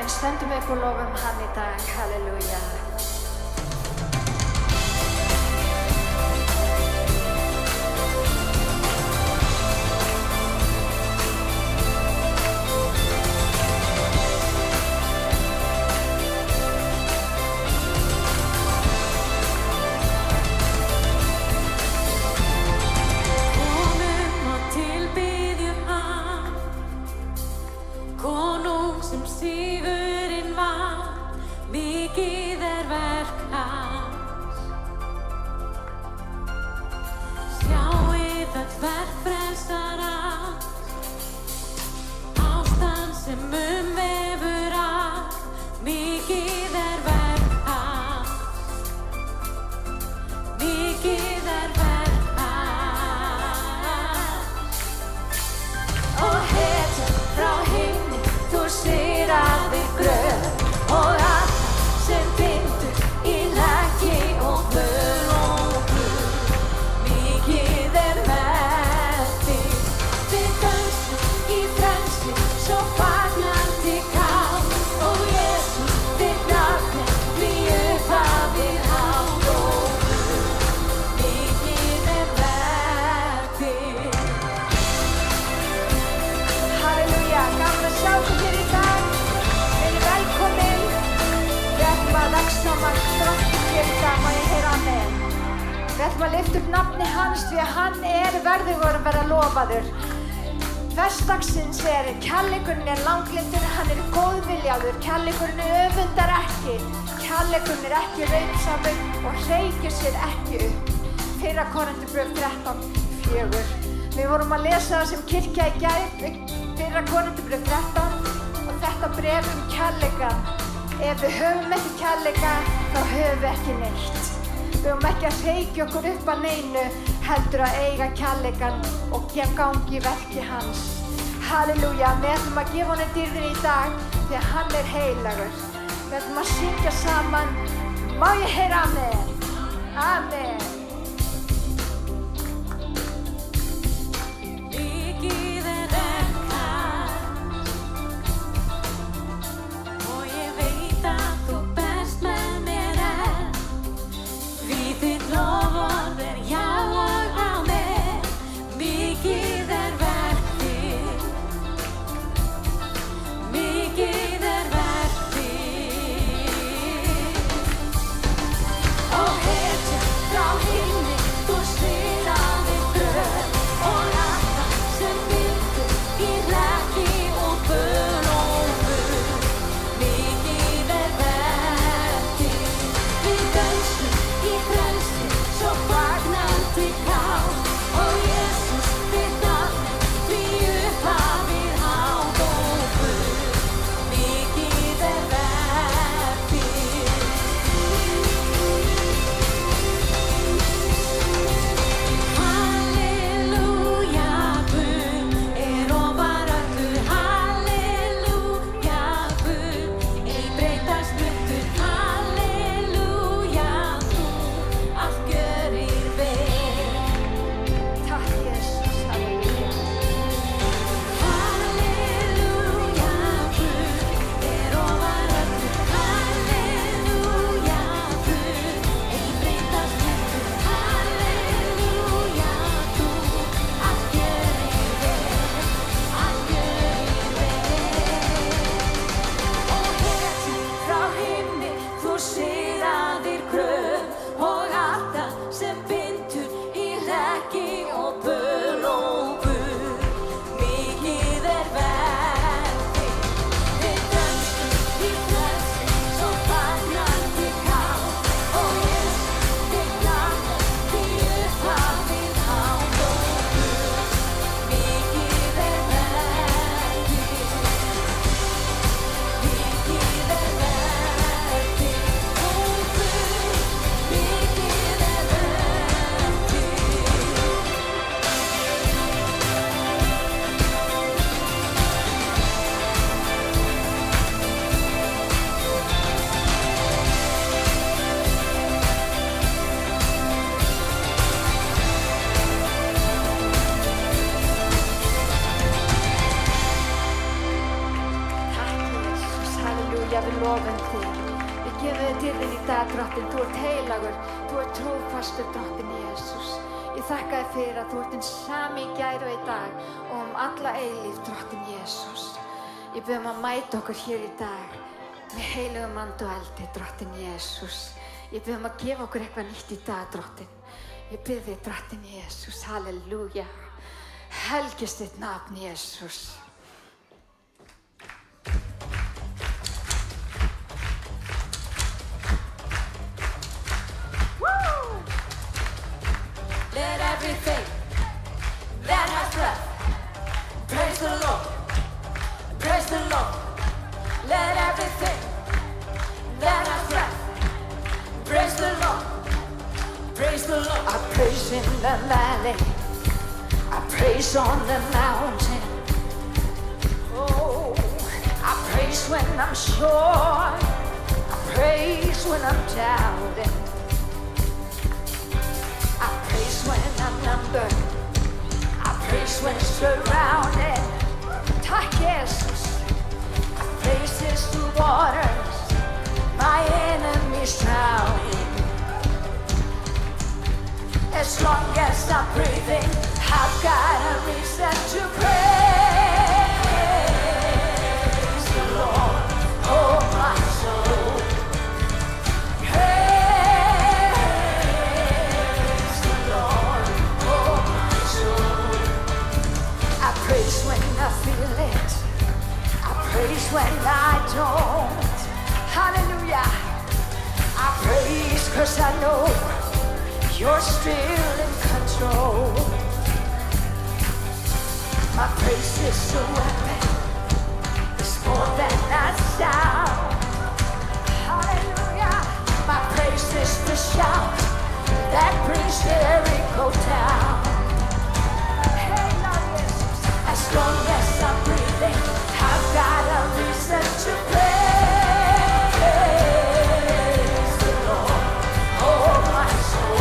Amen, stöndum upp og lofum hann í dag, halleluja. Sigurinn var, mikið verk hans. Sjáið öll verk frelsarans, ást hans sem umvefur allt, mikið verk hans, mikið verk hans. Og hetjan frá himni, þú sigraði gröf og allt sem bindur í leggi og vör og guð. Mikið með þig, við dansum í frelsi, svo fagnandi kál. Og Jesús, þitt nafn því upphafið hátt og guð. Mikið með þig. Halleluja, gaman að sjá þig hér í dag. Verið velkomin. Við ætlum að dagsama drottin hér í dag, má ég heyra amen. Við ætlum að lyfta upp nafni hans því að hann verðugur að vera lofaður. Verstagsins kærleikurinn langlyndur, hann góðviljaður, kærleikurinn öfundar ekki, kærleikurinn ekki reipsamur og hreykir sér ekki upp. 1. Korinthubréf 13:4. Við vorum að lesa það sem kirkja í gær, 1. Korinthubréf 13 og þetta bréf kærleikann. Ef við höfum ekki kærleika, þá höfum við ekki neitt. Við höfum ekki að hreykja okkur upp að neinu, heldur að eiga kærleikann og gangi í verki hans. Halleluja, við ætlum að gefa honum dýrðir í dag því að hann heilagur. Við ætlum að syngja saman. Má ég heyra amen? Amen. Og hetjan frá himni, lofum þig. Við gefum þig til þín í dag, drottinn. Þú ert heilagur, þú ert trúfastur, drottinn Jesús. Ég þakka þér fyrir að þú ert hinn sami í gær og í dag og alla eilífð, drottinn Jesús. Ég bið að mæta okkur hér í dag með heilugum andi og eldi, drottinn Jesús. Ég bið að gefa okkur eitthvað nýtt í dag, drottinn. Ég bið þig, drottinn Jesús, halleluja. Helgist þitt nafn, Jesús. Let everything that has breath praise the Lord. Praise the Lord. Let everything that has breath praise the Lord. Praise the Lord. I praise in the valley. I praise on the mountain. Oh, I praise when I'm sure. I praise when I'm doubting. I praise when I'm numbered. I praise when surrounded. Tack Jesus. I praise the waters. My enemies drowning. As long as I'm breathing, I've got a reason to praise the Lord, oh my soul. Praise the Lord, oh my soul. I praise when I feel it. I praise when I don't. Hallelujah. I praise 'cause I know you're still in control. My praise is a weapon. It's more than a sound. Hallelujah. My praise is the shout that brings Jericho down. Hey, Lord Jesus. As long as I'm breathing, I've got a reason to praise the Lord, oh my soul.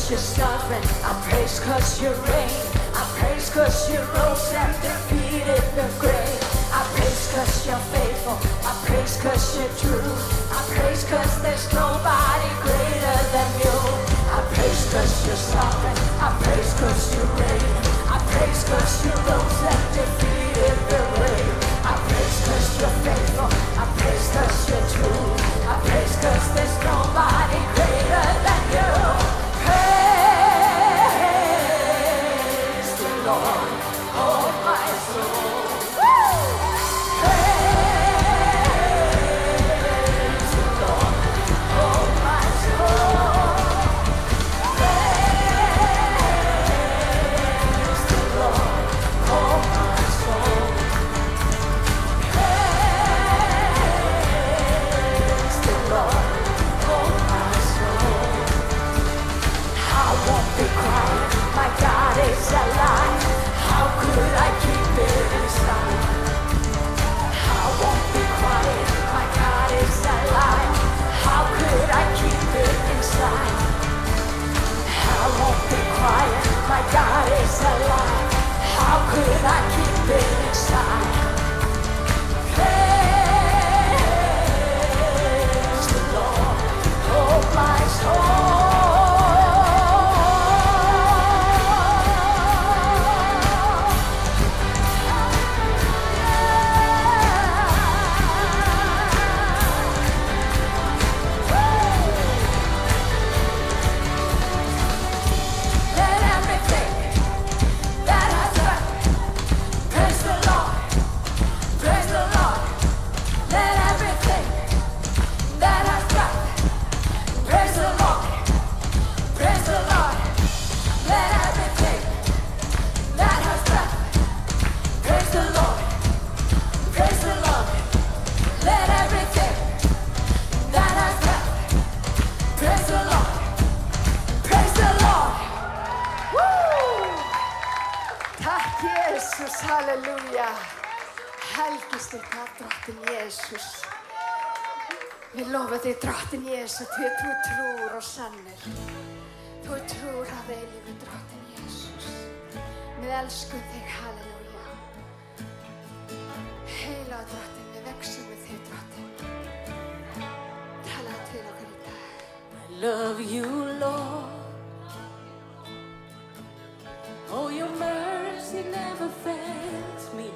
You're sovereign, I praise 'cause you reign. I praise 'cause you rose and defeated the grave. I praise 'cause you're faithful. I praise 'cause you're true. I praise 'cause there's nobody greater than you. I praise 'cause you're sovereign. I praise 'cause you reign. I praise 'cause you rose and defeated the grave. I praise 'cause you're faithful. I praise 'cause you're true. I praise 'cause there's nobody greater than you. Praise the Lord, oh my soul. Praise the Lord, oh my soul. Praise the Lord, oh my soul. Praise Halleluja. Helgist þig drottinn Jesús. Við lofa þig drottinn Jesús því að þú trúr og sannur. Þú trúr að eilífu drottinn Jesús. Við elskum þig, halleluja. Heila drottinn, við vexum við þig drottinn. Tala til okkur í dag. I love you, Lord. Oh, your mercy never fails me.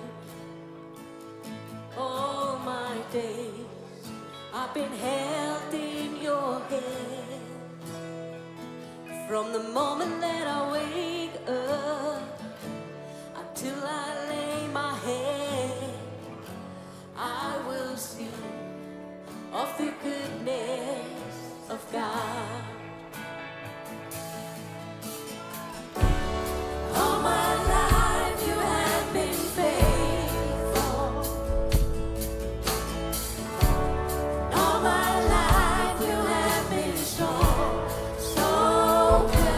All my days I've been held in your hand. From the moment that I wake up until I lay my head, I will sing of the goodness of God. All my life you have been faithful. All my life you have been so good.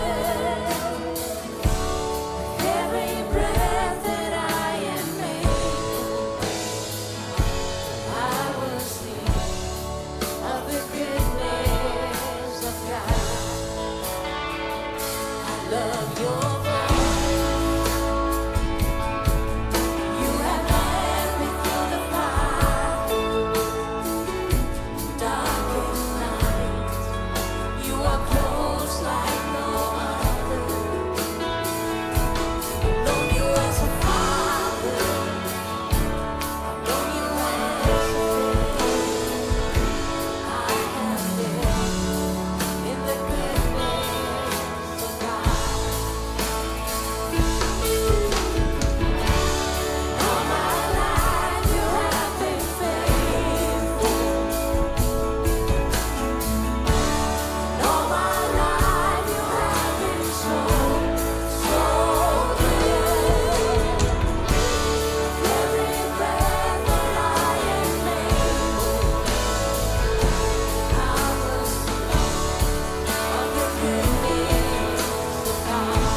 With every breath that I am able, I will sing of the goodness of God. I love your voice. You have led me through the fire, darkest night. You are close like no other. I've known you as a father. I've known you as a friend. I have lived in the goodness of God. All my life you have been faithful. All my life you have been so good. Every breath that I am able, I will sing of the goodness of God.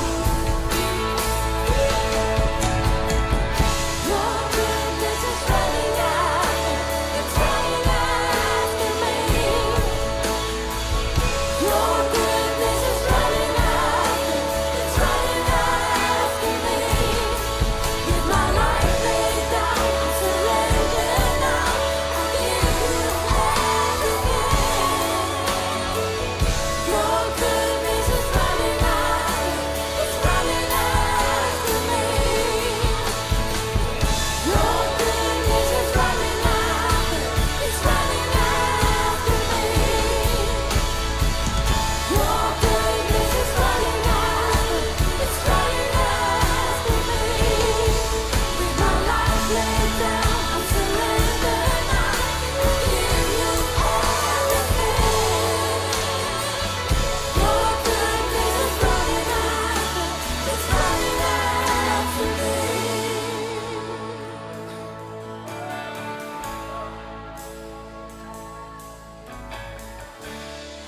Your goodness is running after, it's running after me. Your goodness is running after, it's running after me. With my life laid down, I surrender now. I give you everything. Your goodness is running after, it's running after me. Your goodness is running after, it's running after me. Your goodness is running after, it's running after me. With my life laid down, I surrender now. I give you everything. Your goodness is running after, it's running after me.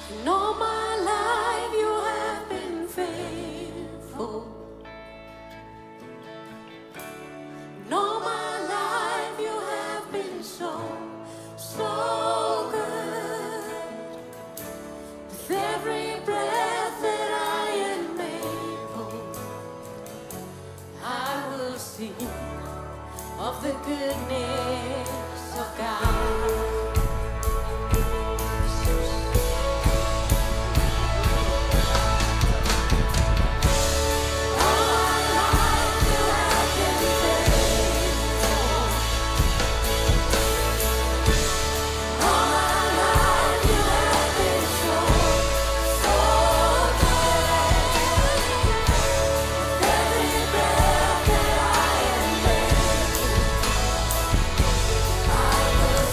And all my life you have been faithful. And all my life you have been so good. With every breath that I am able, I will sing of the goodness of God. All my life you have been faithful. All my life you have been so good. Every breath that I am able, I will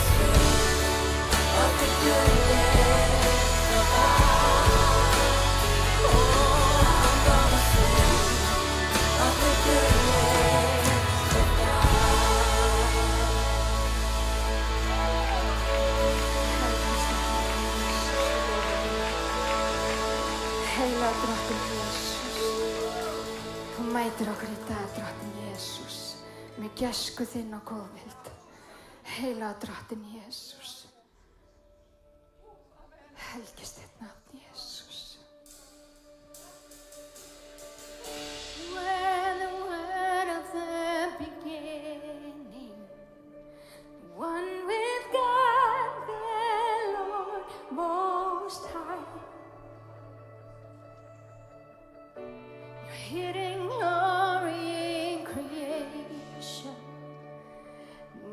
drottinn Jesús. Þú mætir okkur í dag, drottinn Jesús. með gæsku þinn og góðvild. Heilaga drottinn Jesús. Helgist þitt nafn, Jesús. Where the word of the beginning, one with God, the Lord Most High. Your hidden glory in creation,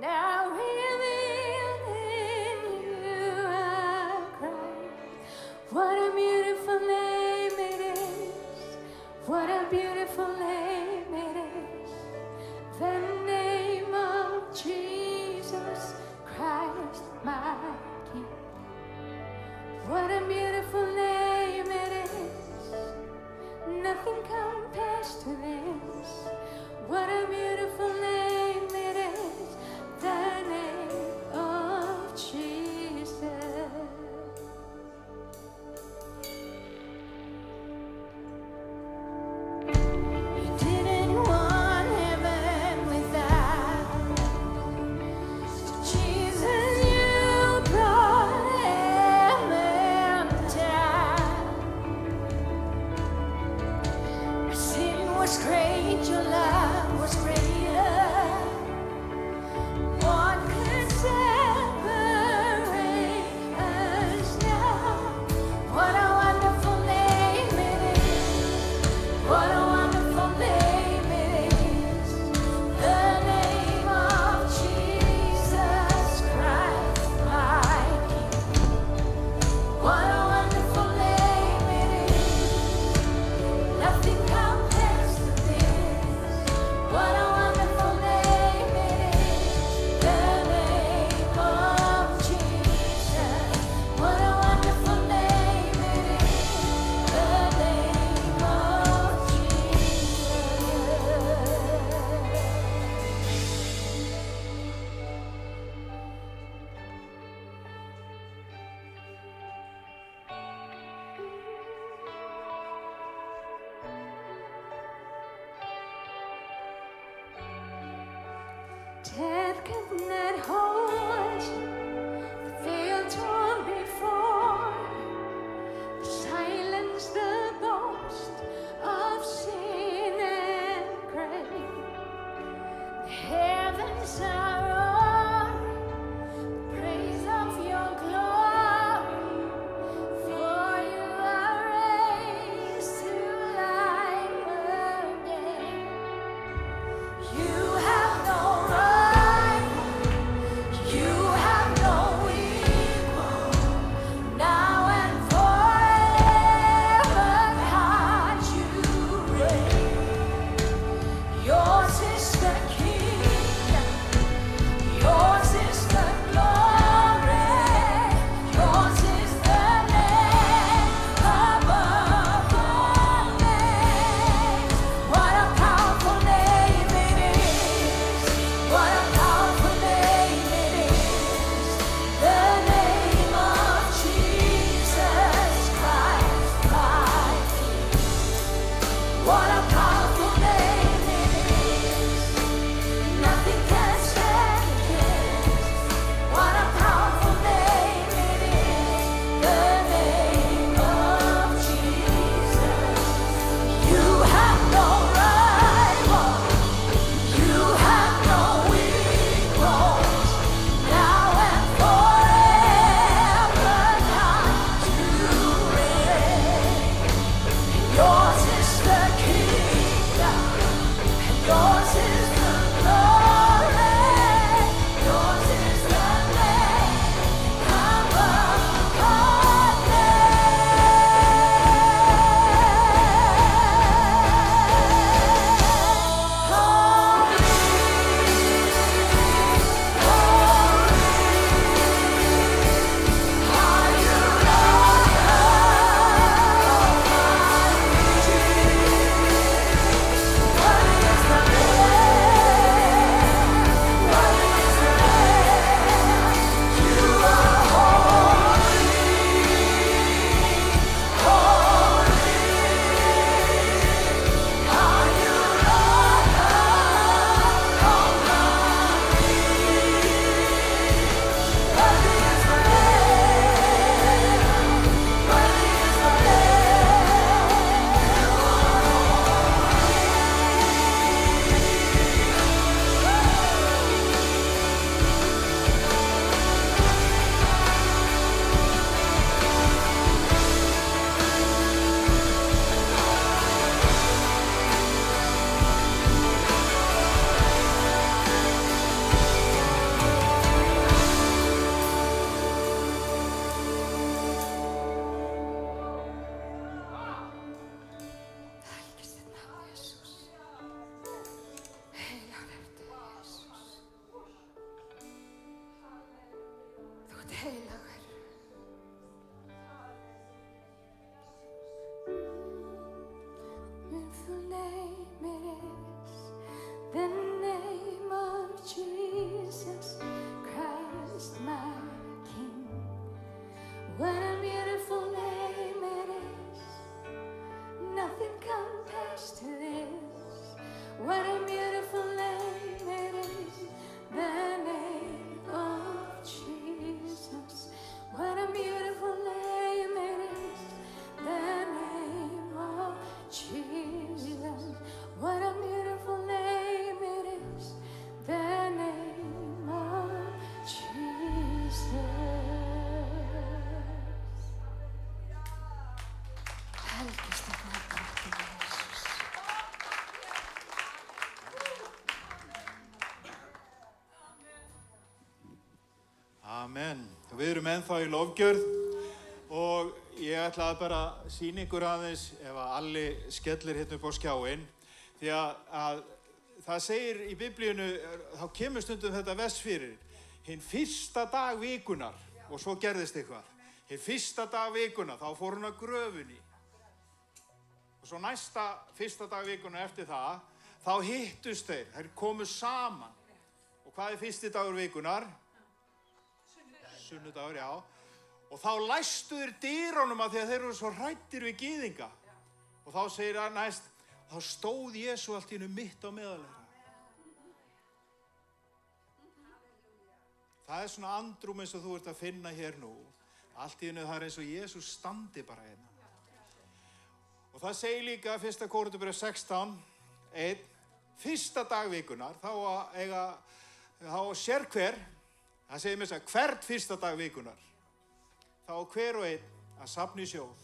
now revealed in you are Christ. What a beautiful name it is. What a beautiful name it is. The name of Jesus Christ, my King. What a beautiful name it is. Nothing compares to this. What a beautiful name it is. The name of Jesus. You didn't want heaven without. So Jesus, you brought heaven down. Your sin was great, your love was greater. What could separate us now? What a wonderful name it is. What a wonderful name it is. The name of Jesus Christ, my King. What a wonderful name it is. Nothing compares to this. What a wonderful name it is. The name of Jesus. What a wonderful name it is. The name of Jesus. Death could not hold you, veil torn before, silence the boast of sin and grave. The heavens are roaring, praise of your glory, for you are raised to life again. You have no rival, you have What a beautiful name it is. Nothing compares to this. What a beautiful name it is. The name of Jesus. What a beautiful name it is. The name of Jesus. What a beautiful name it is. The name of Jesus. Helgist að nafni Jesus. Amen. Við erum ennþá í lofgjörð og ég ætla að bara sýna ykkur aðeins ef að Alli skellir hérna upp á skjáinn því að það segir í Biblíunu, þá kemur stundum þetta vers fyrir hinn fyrsta dag vikunar og svo gerðist eitthvað. Hinn fyrsta dag vikunar, þá fór hún að gröfunni. Og svo næsta fyrsta dag vikunar eftir það, þá hittust þeir komu saman. Og hvað er fyrsti dagur vikunar? Sunnudagur, já. Og þá læstu þeir dyrunum af því að þeir eru svo hræddir við gyðinga. Og þá segir hann næst, þá stóð Jesú allt í einu mitt á meðal þeirra. Það er svona andrúm eins og þú ert að finna hér nú. Allt í einu það er eins og Jesú standi bara hérna. Og það segir líka 1. Kórinthubréf 16:1, fyrsta dag vikunar, þá sér hver, það segir mér að hvert fyrsta dag vikunar, þá hver og einn að safna í sjóð.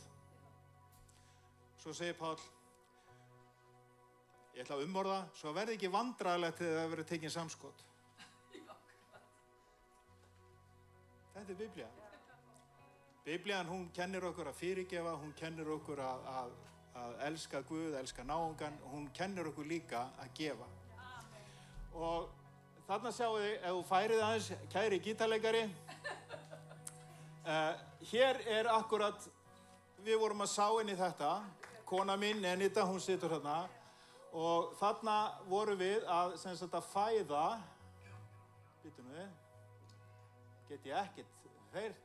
Svo segir Páll, ég ætla að umorða, svo verði ekki vandræðilegt þegar það verður tekinn samskot. Þetta er Biblía. Biblían, hún kennir okkur að fyrirgefa, hún kennir okkur að elska Guð, elska náungan, hún kennir okkur líka að gefa. Og þarna sjáu þið, ef þú færið aðeins, kæri gítarleikari, hér er akkurat, við vorum að sá inn í þetta, kona mín, Enita, hún situr hérna, og þarna vorum við að fæða, býtum við, get ég ekkert heyrt.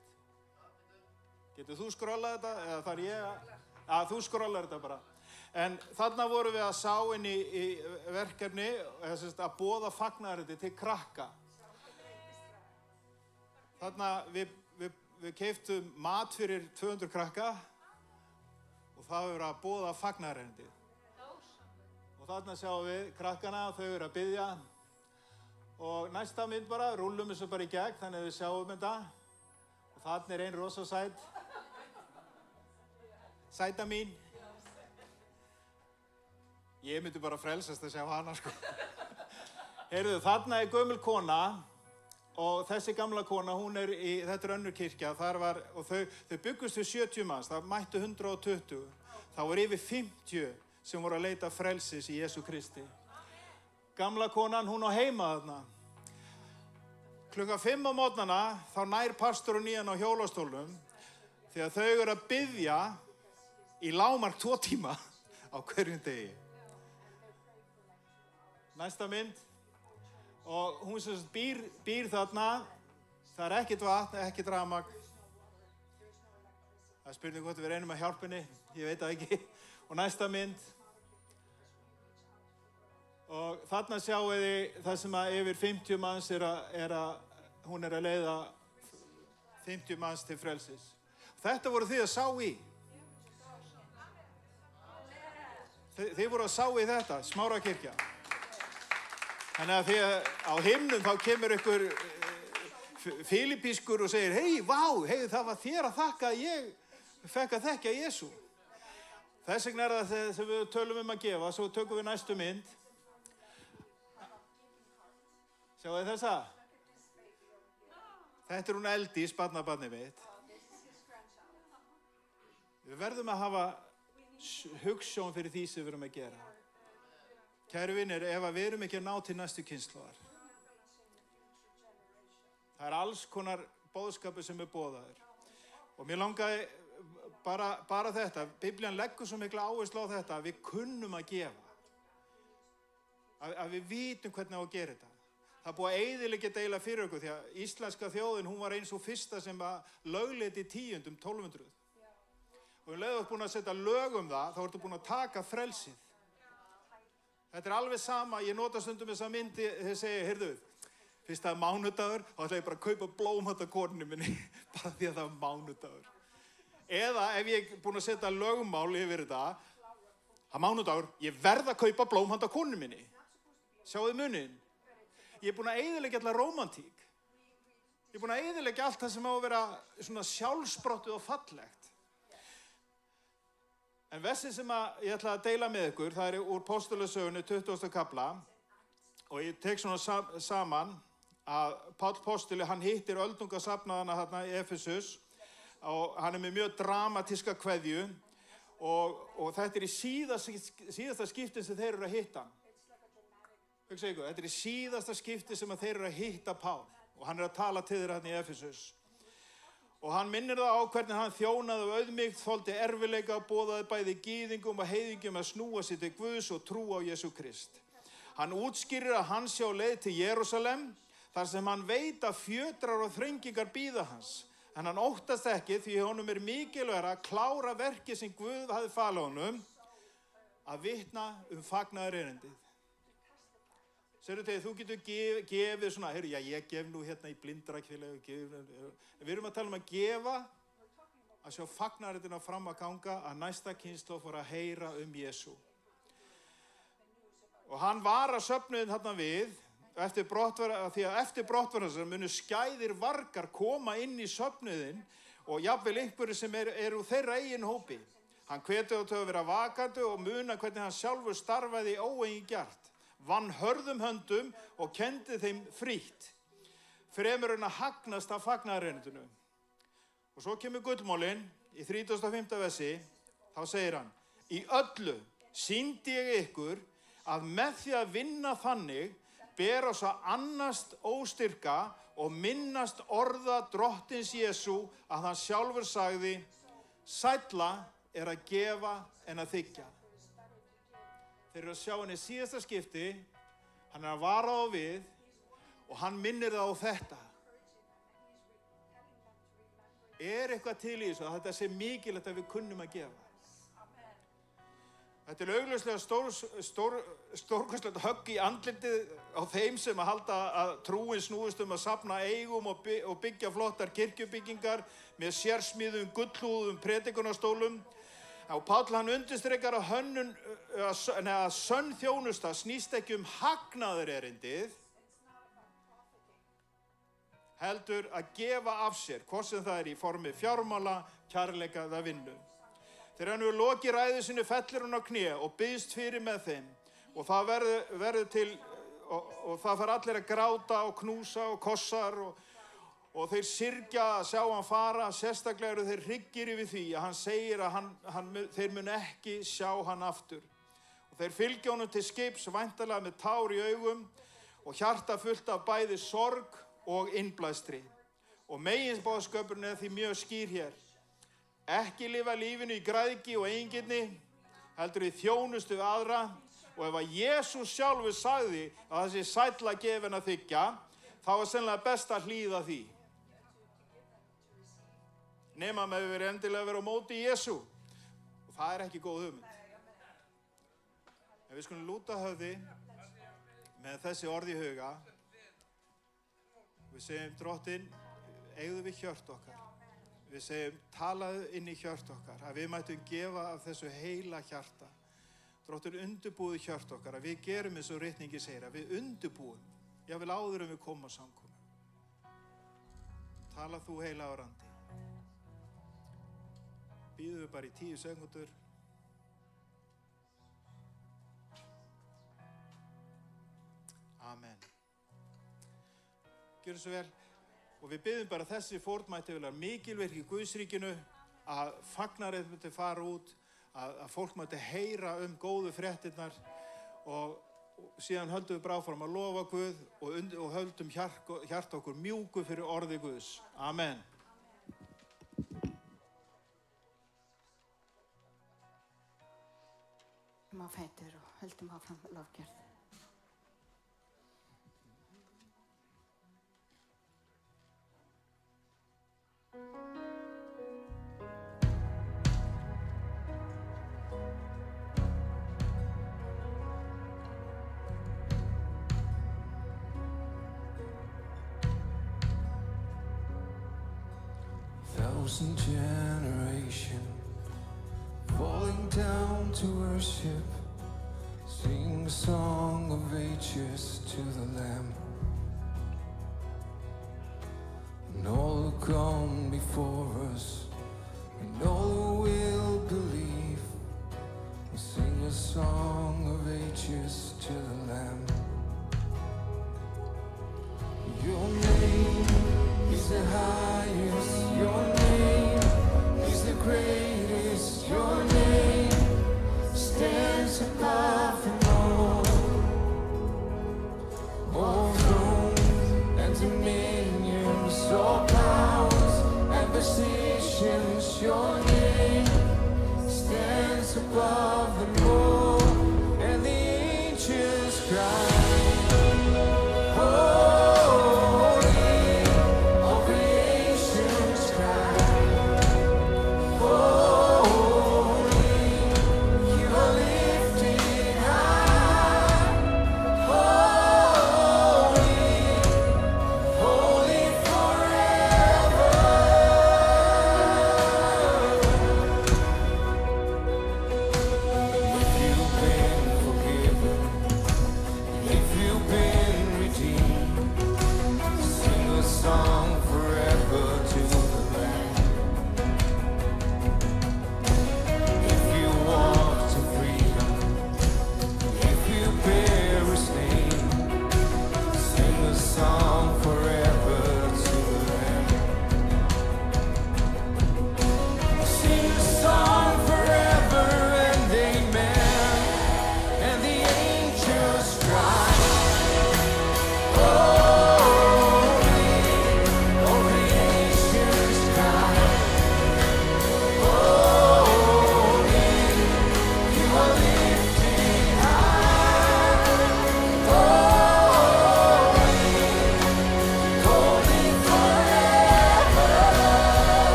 Getur þú skrollað þetta, eða þarf ég að þú skrollar þetta bara. En þarna vorum við að sá inn í verkefni, að boða fagnaðarerindi til krakka. Þarna við keyptum mat fyrir 200 krakka og það hefur að boða fagnaðarerindi. Og þarna sjáum við krakkana og þau eru að biðja. Og næsta mynd bara, rúllum þessu bara í gegn, þannig að við sjáum þetta. Og þarna er ein rosa sæt. Sæta mín. Ég myndi bara frelsast að sjá hana, sko. Heyrðu, þarna er gömul kona og þessi gamla kona, þetta er önnur kirkja, og þau byggust við 70 manns, það mættu 120. Það voru yfir 50 sem voru að leita frelsis í Jesú Kristi. Gamla konan, hún á heima þarna. Klukkan 5 á morgnana, þá nær pastorinn í hann á hjólastólnum því að þau eru að biðja í lágmark 2 tíma á hverjum degi. Næsta mynd. Og hún sem býr þarna, það er ekkert vatn, ekkert rafmagn. Það er spurning hvort við reynum að hjálpa henni, ég veit það ekki. Og næsta mynd. Og þarna sjáum við það sem að yfir 50 manns hún er að leiða 50 manns til frelsis. Þetta voru þið að sá í. Þið voru að sá í þetta, Smárakirkja. Þannig að því að á himnum þá kemur ykkur Filippískur og segir, það var þér að þakka að ég fekk að þekkja Jesú. Þess vegna er það þegar við tölum um að gefa, svo tökum við næstu mynd. Sjáu þið þessa? Þetta er hún Eldís, barnabarnið mitt. Við verðum að hafa hugsjón fyrir því sem við erum að gera. Kæru vinir, ef við erum ekki að ná til næstu kynslóðar. Það er alls konar boðskapur sem er boðaður. Og mér langaði bara þetta, Biblían leggur svo mikla áherslu á þetta, að við kunnum að gefa. Að við vitum hvernig á að gera þetta. Það búið að eyðileggja deila fyrir okkur því að íslenska þjóðin, hún var eins og fyrsta sem að lögleiddi 1200. Og um leið þú ert búin að setja lög það, þá ertu búin að taka frelsið. Þetta alveg sama, ég nota stundum þessa myndi þegar segja, heyrðu, fyrst það mánudagur, þá ætla ég bara að kaupa blóm handa konunni minni, bara því að það mánudagur. Eða ef ég er búin að setja lögmál yfir þetta, það mánudagur, ég verð að kaupa blóm handa konunni minni. Sjáðu muninn. Ég er búin að eyðileggja alla rómantík. Ég er búin að eyðileggja allt það sem á að vera svona sjálfsprottið og fallegt. En versið sem ég ætla að deila með ykkur, það úr Postulasögunni 20. kafla og ég tek svona saman að Páll postuli, hann hittir öldungasafnaðana þarna í Efesus og hann með mjög dramatíska kveðju og þetta í síðasta skiptin sem þeir eru að hitta hann. Þetta í síðasta skipti sem þeir eru að hitta Pál og hann að tala til þeirra hann í Efesus. Og hann minnir það á hvernig hann þjónaði og auðmýkt, þoldi erfiðleika og boðaði bæði gyðingum og heiðingjum að snúa sig til Guðs og trúa á Jesú Krist. Hann útskýrir að hann sé á leið til Jerúsalem, þar sem hann veit að fjötrar og þrengingar bíða hans. En hann óttast ekki því honum mikilvægara að klára verkið sem Guð hafði falið honum að vitna fagnaðarerindið. Sérðu til, þú getur gefið svona, heyrðu, já, ég gef nú hérna í Blindrakfélagi, við erum að tala að gefa, að sjá fagnaðarindina fram að ganga, að næsta kynslóð fór að heyra Jesú. Og hann var að söfnuðin þarna við, því að eftir brottverðan munu skæðir vargar koma inn í söfnuðin og jafnvel einhverju sem úr þeirra eigin hópi. Hann hvetur þá til að vera vakandi og muna hvernig hann sjálfur starfaði óeigingjarnt. Vann hörðum höndum og kendi þeim frítt, fremur en að hagnast af fagnaðarerindinu. Og svo kemur gullmálinn í 35. versi, þá segir hann, í öllu sýndi ég ykkur að með því að vinna þannig ber oss að annast óstyrka og minnast orða drottins Jesú að hann sjálfur sagði, sælla er að gefa en að þiggja. Þeir eru að sjá henni síðasta skipti, hann að vara á við og hann minnir það á þetta. Eitthvað til í þessu að þetta sé mikilvægt að við kunnum að gefa. Þetta augljóslega stórkostlegt högg í andlitið á þeim sem að halda að trúin snúist að safna eigum og byggja flottar kirkjubyggingar með sérsmíðum gullhúðum predikunarstólum. Og Páll hann undirstrikar að sönn þjónusta snýst ekki hagnaðarerindið, heldur að gefa af sér, hvort sem það í formi fjármála, kærleika eða vinnu. Þegar hann hefur lokið ræðu sinni fellir hann á kné og biðst fyrir með þeim og það verður til, og það fara allir að gráta og knúsa og kossar og þeir syrgja að sjá hann fara, sérstaklega eru þeir hryggir yfir því að hann segir að þeir mun ekki sjá hann aftur. Og þeir fylgja honum til skips væntanlega með tár í augum og hjarta fullt af bæði sorg og innblæstri. Og meginboðskapurinn því mjög skýr hér. Ekki lifa lífinu í græðgi og eigingirni, heldur í þjónustu við aðra og ef að Jesús sjálfur sagði að þessi sælla gefin að þiggja, þá sennilega best að hlýða því. Nema með við endilega vera á móti Jesú. Og það ekki góð hugmynd. En við skulum lúta höfði með þessi orð í huga. Við segjum Drottinn, eigðu við hjört okkar. Við segjum talaðu inn í hjört okkar. Að við mættum gefa af þessu heila hjarta. Drottinn undirbúðu hjört okkar. Að við gerum eins og ritningi segir. Að við undirbúum. Jafnvel áður en við komum á samkomu. Tala þú heilagur andi. Bíðum við bara í 10 sekúndur. Amen. Gjörðu svo vel. Og við biðjum bara þessi fórn mætti vera mikilvægt í Guðsríkinu, að fagnaðarið myndi fara út, að fólk mætti heyra góðu fréttirnar og síðan höldum við bara áfram að lofa Guð og höldum hjart okkur mjúku fyrir orði Guðs. Amen. Á fætur og höldum áfram lofgjörð. thousand generation falling down to worship, sing a song of ages to the Lamb. And all who come before us, and all who will believe, will sing a song of ages to the Lamb. Your name is the highest, your name is the greatest, your name stands above them all. All thrones and dominions, all powers and positions, your name stands above them all. And the angels cry,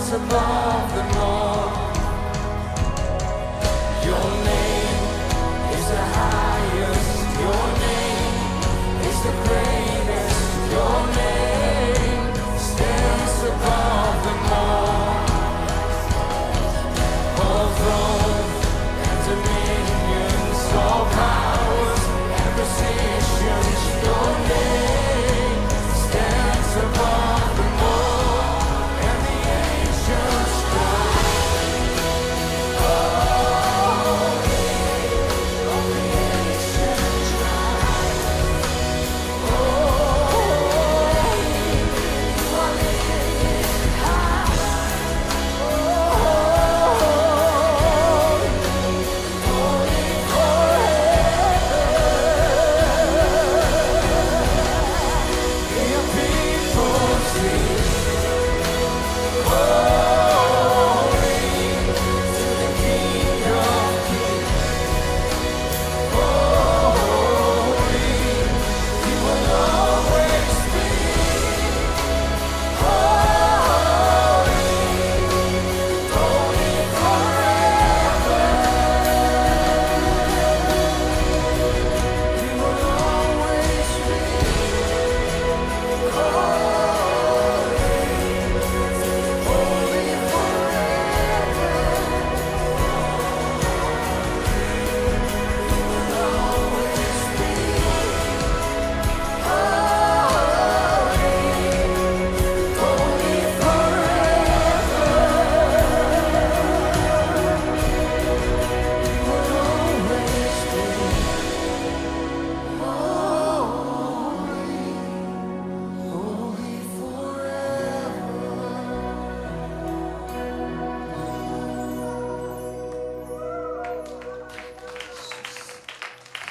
above them all. Your name is the highest, your name is the greatest, your name stands above them all. All thrones and dominions, all powers and positions, your name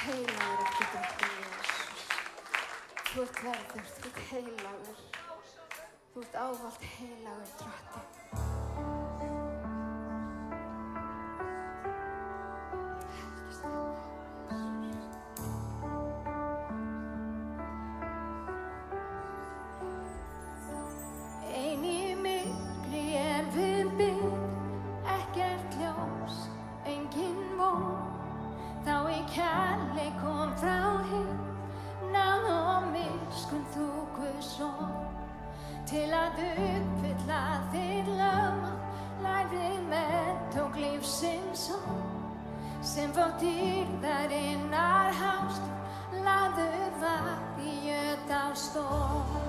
heilagur eftir drottinn Jesús. Þú ert verður, þú ert heilagur. Þú ert ávallt heilagur drottinn. Ein í myrkri við bið, ekkert ljós, engin von. Þá í kærleik kom frá himnan og miskunn þú Guðs son. Til að uppfylla þitt lögmál, lærið mennt og lífsins son. Sem fór dýrðarinnar hást, lagður var í Jötaldalsstón.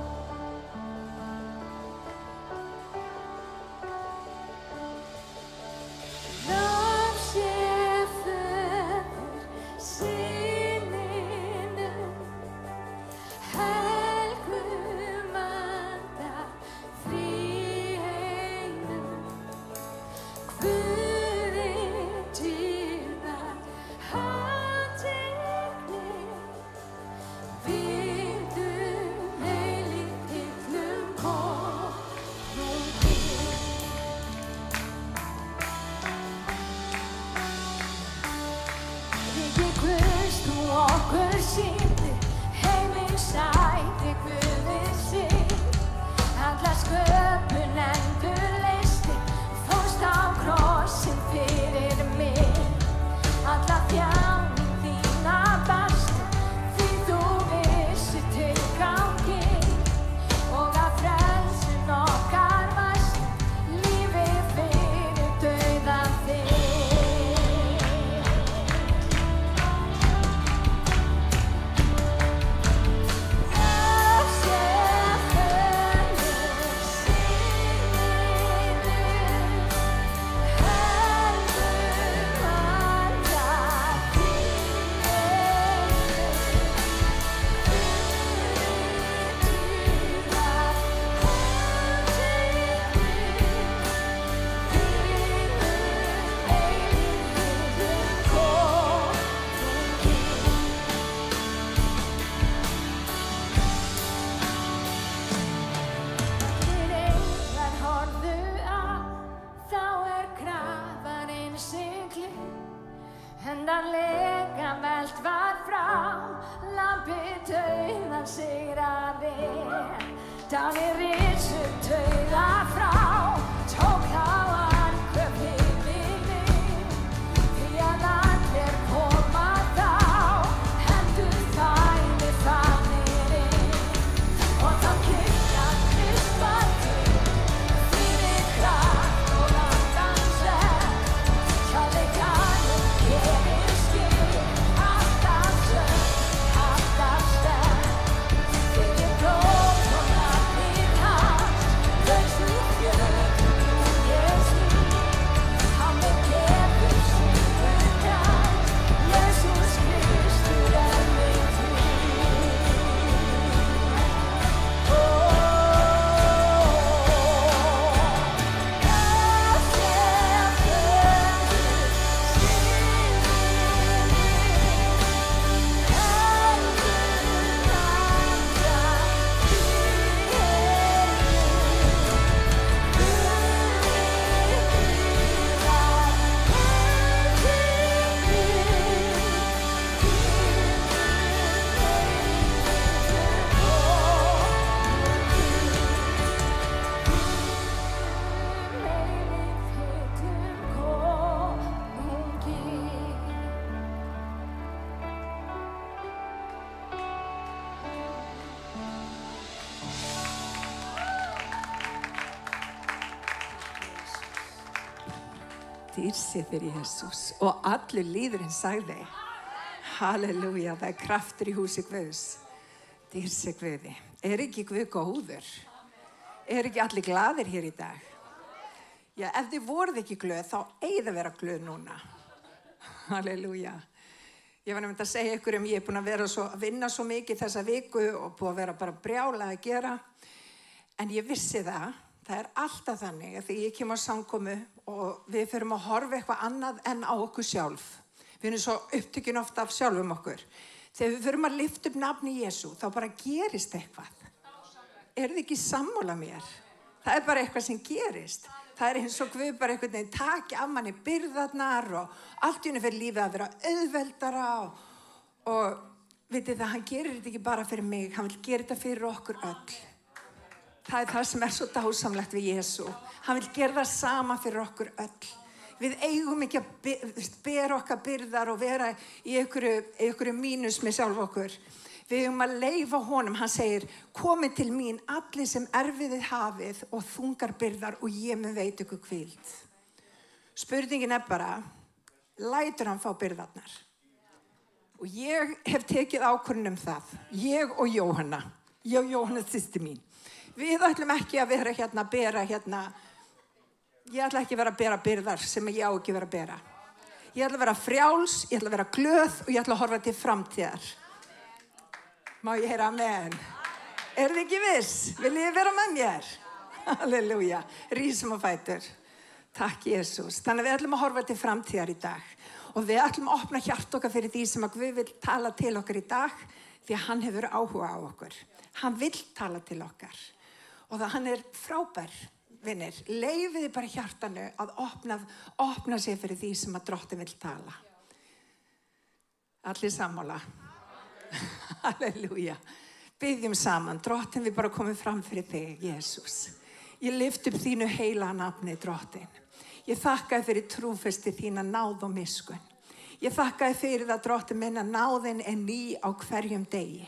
Dýrsi fyrir Jesús og allur líðurinn sagði halleluja, það kraftur í húsi Guðs. Dýrsi Guði. Ekki Guð góður? Ekki allir glaðir hér í dag? Já, ef þið voruð ekki glöð, þá eigið að vera glöð núna. Halleluja. Ég var nefnd að segja ykkur ég er búin að vinna svo mikið þessa viku og búin að vera bara brjála að gera. En ég vissi það er alltaf þannig að þegar ég kem á samkomu og við förum að horfa eitthvað annað en á okkur sjálf. Við erum svo upptökin ofta af sjálfum okkur. Þegar við förum að lyfta upp nafni Jesú, þá bara gerist eitthvað. Er þið ekki sammála mér? Það er bara eitthvað sem gerist. Það er eins og Guð bara einhvern veginn taki af manni byrðarnar og allt í henni fyrir lífið að vera auðveldara og vitið það, hann gerir þetta ekki bara fyrir mig, hann vil gera þetta fyrir okkur öll. Það er það sem er svo dásamlegt við Jesú. Hann vil gera það sama fyrir okkur öll. Við eigum ekki að bera okkar byrðar og vera í einhverju mínus með sjálf okkur. Við eigum að leyfa honum. Hann segir, komið til mín allir sem erfiðið hafið og þungar byrðar og ég mun veit ykkur hvíld. Spurningin er bara, lætur hann fá byrðarnar? Og ég hef tekið ákvörðun það. Ég og Jóhanna systir mín. Við ætlum ekki að vera hérna að bera hérna. Ég ætla ekki að vera að bera byrðar sem ég á ekki að vera að bera. Ég ætla að vera frjáls, ég ætla að vera glöð og ég ætla að horfa til framtíðar. Má ég heyra amen? Er þið ekki viss? Viljið þið vera með mér? Halleluja. Rísum á fætur. Takk Jesús. Þannig að við ætlum að horfa til framtíðar í dag. Og við ætlum að opna hjart okkar fyrir því sem að Guð vil tala til okkar í dag. Því að hann hefur áhuga á okkur. Hann vil tala til okkar. Og það hann er frábær. Vinir, leyfiði bara hjartanu að opna sig fyrir því sem að Drottinn vill tala. Allir sammála. Halleluja. Biðjum saman. Drottinn, við bara komum fram fyrir þig, Jesús. Ég lyft upp þínu heila nafni, Drottinn. Ég þakka þér fyrir trúfesti þína náð og miskunn. Ég þakka þér fyrir það, Drottinn minn, að náðin er ný á hverjum degi.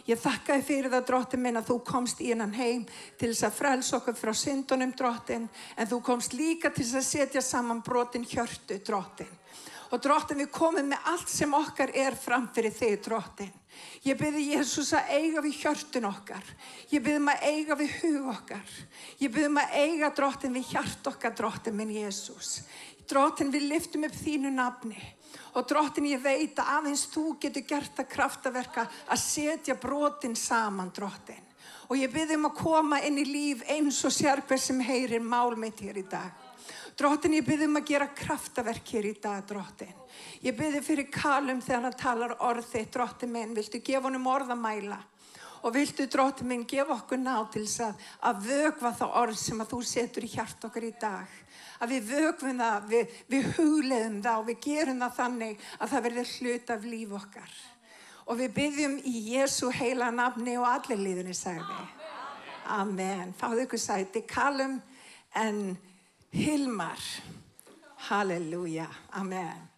Ég þakka þér fyrir það, Drottinn minn, að þú komst í hennan heim til þess að frelsa okkur frá syndunum, Drottinn, en þú komst líka til þess að setja saman brotin hjörtu, Drottinn. Og Drottinn, við komum með allt sem okkar er fram fyrir þig, Drottinn. Ég biði Jesús að eiga við hjörtun okkar. Ég biði að eiga við hug okkar. Ég biði að eiga, Drottinn, við hjart okkar, Drottinn minn Jesús. Drottinn, við lyftum upp þínu nafni. Og Drottinn, ég veit að aðeins þú getur gert það kraftaverka að setja brotin saman, Drottinn. Og ég biði að koma inn í líf eins og sérhver sem heyrir mál mitt hér í dag. Drottinn, ég biði að gera kraftaverk hér í dag, Drottinn. Ég biði fyrir Kalum þegar hann talar orð þitt, Drottinn minn, viltu gefa honum orð að mæla? Og viltu, Drottinn minn, gefa okkur ná til þess að vökva það orð sem að þú setur í hjart okkar í dag. Að við vökvum það, við hugleiðum það og við gerum það þannig að það verður hlut af líf okkar. Og við biðjum í Jesú heila nafni og allir líðunni, sagði. Amen. Fáðu ykkur sæti, Kalum en Hilmar. Halleluja. Amen.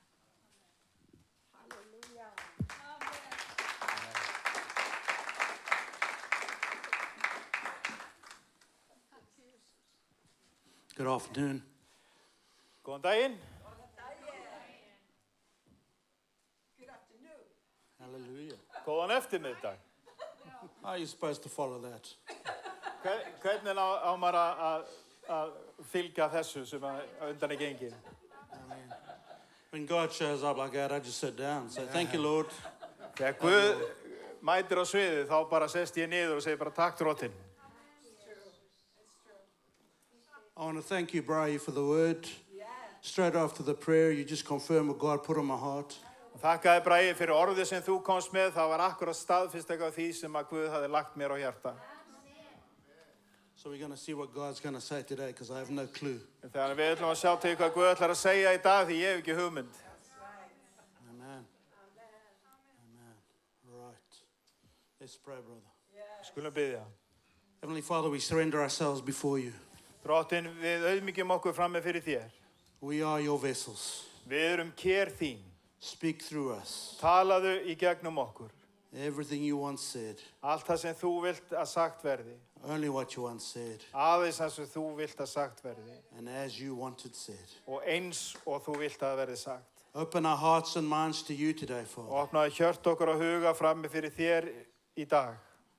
Good afternoon. Góðan daginn. Hallelujah. Góðan eftirmiddag. How are you supposed to follow that? Hvernig á maður að fylgja þessu sem undan er gengið? When God shows up like that, I just sit down. So thank you, Lord. Þegar Guð mætir á sviðið, þá bara sest ég niður og segir bara takk, Drottinn. I want to thank you, Brian, for the word. Straight after the prayer, you just confirmed what God put on my heart. Þakka þér, Bragi, fyrir orðið sem þú komst með. Það var akkurat staðfest eitthvað af því sem að Guð hafði lagt mér á hjarta. So we're going to see what God's going to say today because I have no clue. Þegar við ætlum að sjá til hvað Guð ætlar að segja í dag því ég hef ekki hugmynd. Amen. Amen. Right. Let's pray, brother. Skulum biðja. Heavenly Father, we surrender ourselves before you. Drottinn, við auðmýkjum okkur frammi fyrir þér. We are your vessels. Við erum kér þín. Speak through us. Talaðu í gegnum okkur. Everything you once said. Allt það sem þú vilt að sagt verði. Only what you once said. Aðeins það sem þú vilt að sagt verði. And as you wanted said. Og eins og þú vilt að verði sagt. Open our hearts and minds to you today, Father. Og opnaðu hjört okkur og huga frammi fyrir þér í dag.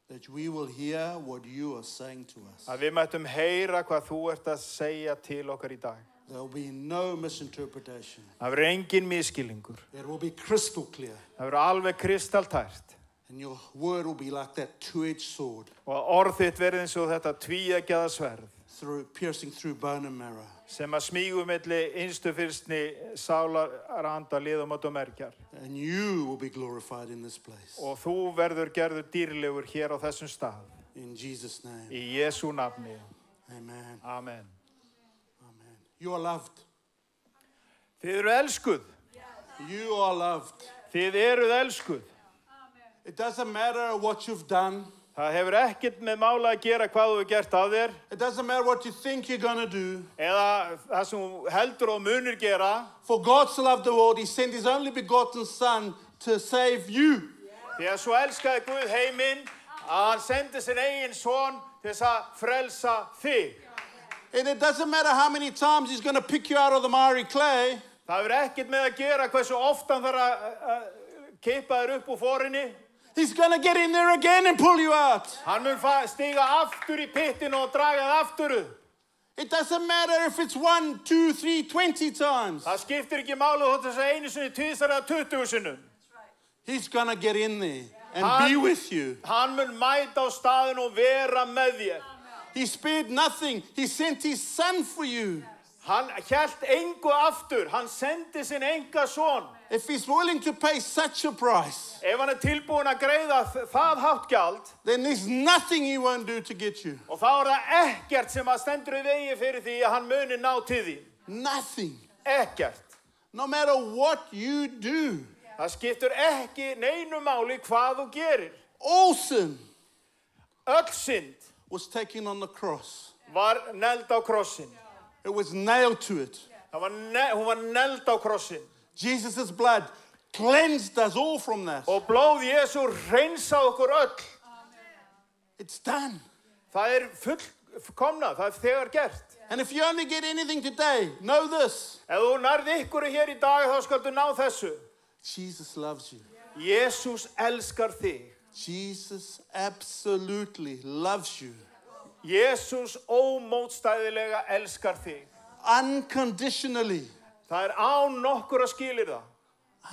That we will hear what you are saying to us. Að við mættum heyra hvað þú ert að segja til okkar í dag. There will be no misinterpretation. Það verður engin misskilningur. It will be crystal clear. Það verður alveg kristaltært. And your word will be like that two-edged sword. Og orð þitt verður eins og þetta tvíeggjaða sverð. piercing through bone and marrow. sem að smígu milli innstu fyrstni sálar, anda, liðamót og mergjar. And you will be glorified in this place. Og þú verður gerður dýrlegur hér á þessum stað. In Jesus' name. Í Jesú nafni. Amen. Amen. Amen. You are loved. Þið eru elskuð. You are loved. Þið eruð elskuð. It doesn't matter what you've done. Það hefur ekkert með mála að gera hvað þú hefur gert af þér. It doesn't matter what you think you're going to do. Eða það sem þú heldur og munir gera. For God so loved the world, he sent his only begotten son to save you. Því að svo elskaði Guð heiminn að hann sendi sinn eigin son til þess að frelsa þig. And it doesn't matter how many times he's going to pick you out of the miry clay. Það hefur ekkert með að gera hversu oft hann þarf að kippa þér upp úr forinni. He's going to get in there again and pull you out. Hann mun stiga aftur í pittinu og draga þig aftur upp. It doesn't matter if it's 1, 2, 3, 20 times. Það skiptir ekki máli þótt þess að einu sinni, tvisvar eða 20 sinnum. He's going to get in there and be with you. Hann mun mæta á staðinn og vera með þér. He spared nothing. He sent his son for you. Hann hélt engu aftur. Hann sendi sinn enga son. If he's willing to pay such a price, Ef hann tilbúinn að greiða það hátt gjald, then there's nothing he won't do to get you. og þá það ekkert sem að stendur í vegi fyrir því að hann muni ná til því. Nothing. Ekkert. No matter what you do. Það skiptur ekki neinu máli hvað þú gerir. All sin Öll synd was taken on the cross. var neld á krossin. It was nailed to it. Hún var neld á krossin. Jesus' blood cleansed us all from that. Og blóð Jesú hreinsaði okkur öll. It's done. Það fullkomnað, það þegar gert. And if you only get anything today, know this. Ef þú nærð ykkur hér í dag, þá skaltu ná þessu. Jesus loves you. Jesús elskar þig. Jesus absolutely loves you. Jesús ómótstæðilega elskar þig. Unconditionally. Það án nokkura skilyrða.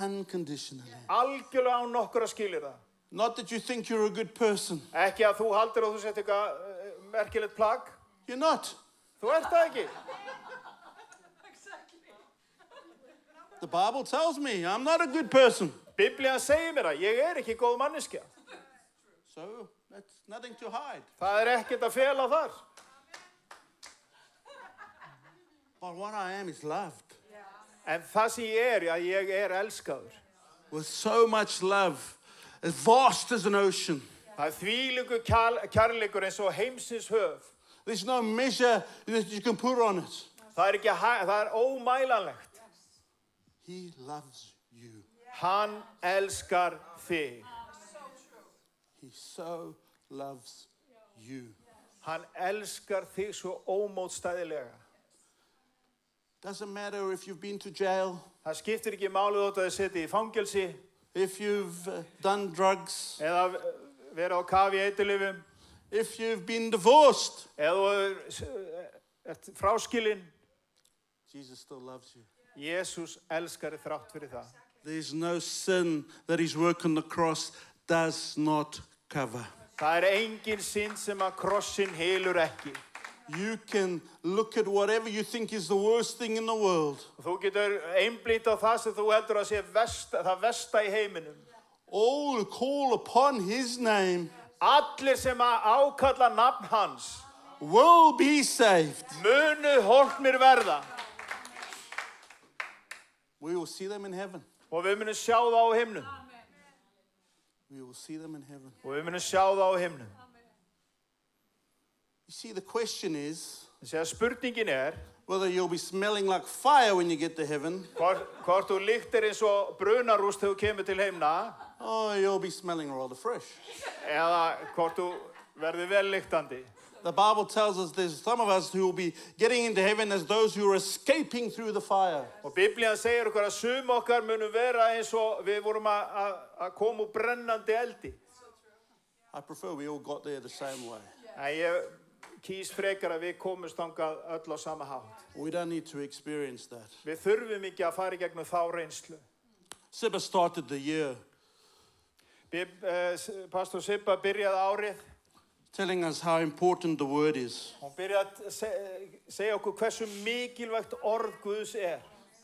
Unconditionally. Algjörlega án nokkura skilyrða. Not that you think you're a good person. Ekki að þú haldir að þú sett eitthvað merkilegt plagg. You're not. Þú ert það ekki. The Bible tells me I'm not a good person. Biblían segir mér að ég ekki góð manneskja. So that's nothing to hide. Það ekkert að fela þar. But what I am is loved. En það sem ég að ég elskaður. With so much love, as vast as an ocean. Það þvílíkur kærleikur eins og heimsins höf. There's no measure that you can put on it. Það það ómælanlegt. He loves you. Hann elskar þig. He so loves you. Hann elskar þig svo ómótstæðilega. Doesn't matter if you've been to jail. Það skiptir ekki máli þótt að þið sitji í fangelsi. If you've done drugs. Eða verið á kafi í eiturlyfjum. If you've been divorced. Eða ert fráskilinn. Jesus still loves you. Jesús elskar þig þrátt fyrir það. There's no sin that his work on the cross does not cover. Það engin synd sem að krossin helur ekki. You can look at whatever you think is the worst thing in the world. Þú getur einblínt á það sem þú heldur að sé það versta í heiminum. All who call upon his name. Allir sem að ákalla nafn hans. Will be saved. Munu hólpnir verða. We will see them in heaven. Og við munum sjá það á himnum. We will see them in heaven. Og við munum sjá það á himnum. You see, the question is, spurningin whether you'll be smelling like fire when you get to heaven. Hvort þú lyktir eins og brunarúst þegar þú kemur til himna. Oh, you'll be smelling rather fresh. Eða hvort þú verður vel lyktandi. The Bible tells us there's some of us who will be getting into heaven as those who are escaping through the fire. Og Biblían segir okkur að sum okkar munum vera eins og við vorum að koma úr brennandi eldi. I prefer we all got there the same way. En ég kýs frekar að við komumst þangað öll á sama hátt. We don't need to experience that. Við þurfum ekki að fara í gegnum þá reynslu. Sibba started the year. Pastor Sibba byrjaði árið. telling us how important the word is. Hún byrjar að segja okkur hversu mikilvægt orð Guðs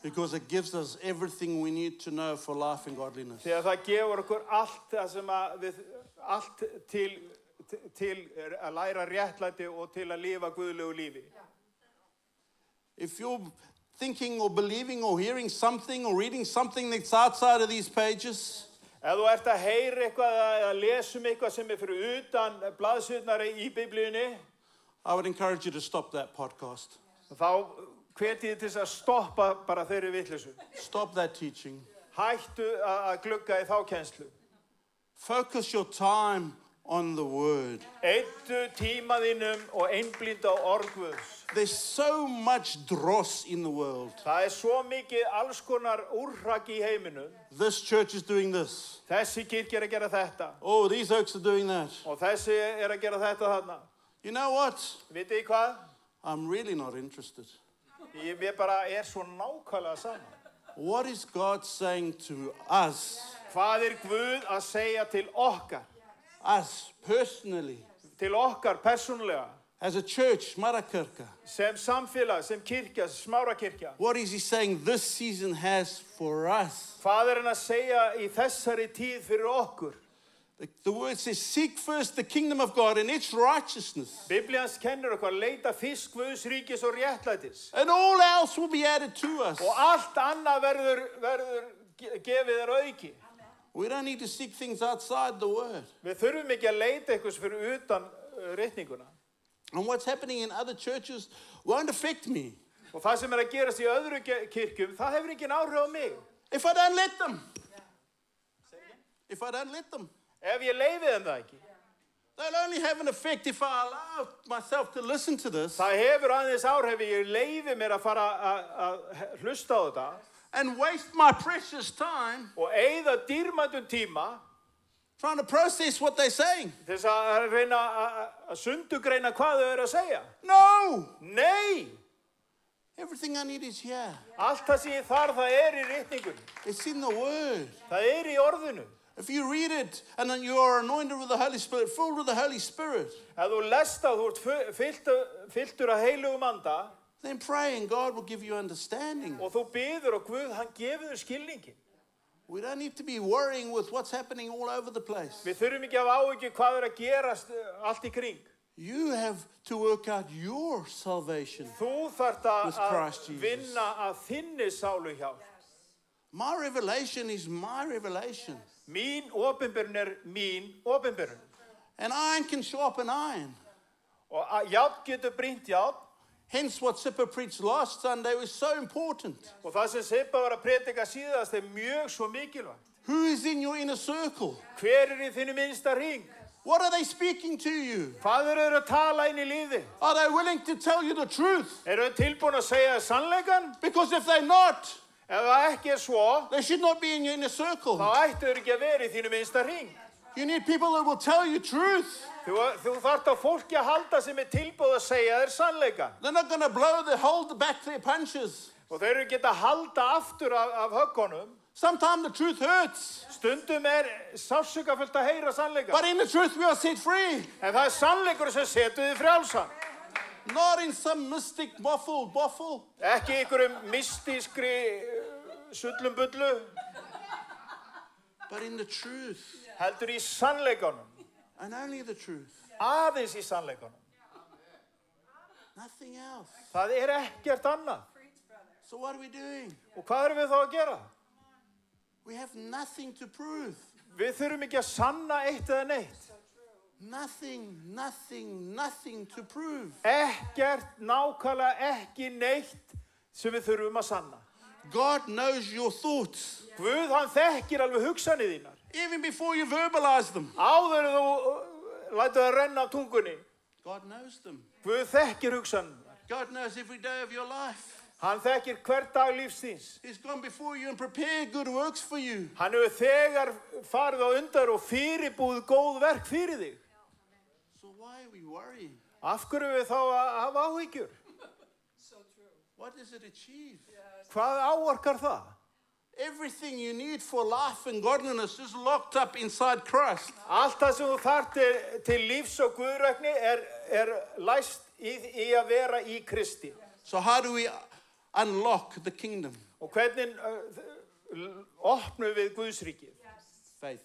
Because it gives us everything we need to know for life and godliness. Því að það gefur okkur allt það sem allt til að læra réttlæti og til að lifa guðlegu lífi. If you're thinking or believing or hearing something or reading something that's outside of these pages, Ef þú ert að heyra eitthvað eða lesa eitthvað sem fyrir utan blaðsíðurnar í Biblíunni, I would encourage you to stop that podcast. þá hvet ég til þess að stoppa bara þeirri vitleysu. Stop that teaching. Hættu að glugga í þá kennslu. Focus your time on the word. Eyddu tíma þínum og einblíndu á orð Guðs. There's so much dross in the world. Það svo mikið alls konar úrraki í heiminum. This church is doing this. Þessi kirkja að gera þetta. Oh, these oaks are doing that. Og þessi að gera þetta þarna. You know what? Vitið þið hvað? I'm really not interested. Mér bara svo nákvæmlega saman. What is God saying to us? Hvað Guð að segja til okkar? Us, personally. Til okkar persónulega. As a church, Marakirka. Sem samfélag, sem kirkja, smárakirkja. What is he saying this season has for us? Hvað hann að segja í þessari tíð fyrir okkur? The word says, seek first the kingdom of God and its righteousness. Biblians kennir okkur að leita fyrst Guðs ríkis og réttlætis. And all else will be added to us. Og allt annað verður gefið auki. We don't need to seek things outside the word. Við þurfum ekki að leita eitthvað fyrir utan ritninguna. And what's happening in other churches won't affect me. Og það sem að gerast í öðru kirkjum, það hefur ekki áhrif á mig. If I don't let them. If I don't let them. Ef ég leyfi þeim það ekki. They'll only have an effect if I allow myself to listen to this. Það hefur aðeins áhrif ef ég leyfi mér að fara að hlusta á þetta. And waste my precious time. Og eyða dýrmætum tíma. Trying to process what they're saying. Til þess að reyna að sundugreina hvað þau eru að segja. No. Nei. Everything I need is here. Allt það sem ég þarf, það í ritningunni. It's in the word. Það í orðinu. If you read it and then you are anointed with the Holy Spirit, filled with the Holy Spirit. Ef þú lest það, þú ert fylltur af heilugum anda. Then pray and God will give you understanding. Og þú biður og Guð, hann gefur þér skilningin. We don't need to be worrying with what's happening all over the place. Við þurfum ekki að hafa áhyggjur hvað að gerast allt í kring. You have to work out your salvation. Þú þarft with Christ Jesus. Vinna að þinni sálu hjálp. My revelation is my revelation. Mín opinberun mín opinberun. And iron can sharpen iron. Og járn getur brýnt járn. Hence what Sippa preached last Sunday was so important. Og það sem Sippa var að predika síðast mjög svo mikilvægt. Who is in your inner circle? Hver í þínu minnsta hring? What are they speaking to you? Hvað eru að tala inn í lífi? Are they willing to tell you the truth? Eru tilbúin að segja sannleikan? Because if they're not, ef það ekki svo, they should not be in your inner circle. Þá ættu þeir ekki að vera í þínu minnsta hring. You need people that will tell you truth. Þú þarft á fólki að halda sem tilbúið að segja þér sannleikan. They're not going to hold back their punches. Og þeir eru geta halda aftur af höggunum. Sometimes the truth hurts. Stundum sársaukafullt að heyra sannleikan. But in the truth we are set free. En það sannleikur sem setur þig frjálsan. Not in some mystic boffle. Ekki einhverjum mystískri sullum-bullu. But in the truth. Heldur í sannleikanum. And only the truth. Aðeins í sannleikanum. Nothing else. Það ekkert annað. So what are we doing? Og hvað erum við þá að gera? We have nothing to prove. Við þurfum ekki að sanna eitt eða neitt. Nothing to prove. Ekkert, nákvæmlega ekki neitt sem við þurfum að sanna. God knows your thoughts. Guð, hann þekkir alveg hugsanir þínar. Even before you verbalize them. Áður þú lætur það renna af tungunni. God knows them. Guð þekkir hugsanirnar. God knows every day of your life. Hann þekkir hver dag lífs þíns. He's gone before you and prepared good works for you. Hann hefur þegar farið á undan og fyrirbúið góð verk fyrir þig. So why are we worrying? Af hverju við þá að hafa áhyggjur? What does it achieve? Hvað áorkar það? Everything you need for life and godliness is locked up inside Christ. Allt það sem þú þarft til lífs og guðrækni læst í að vera í Kristi. So how do we unlock the kingdom? Og hvernig opnum við Guðsríkið? Faith.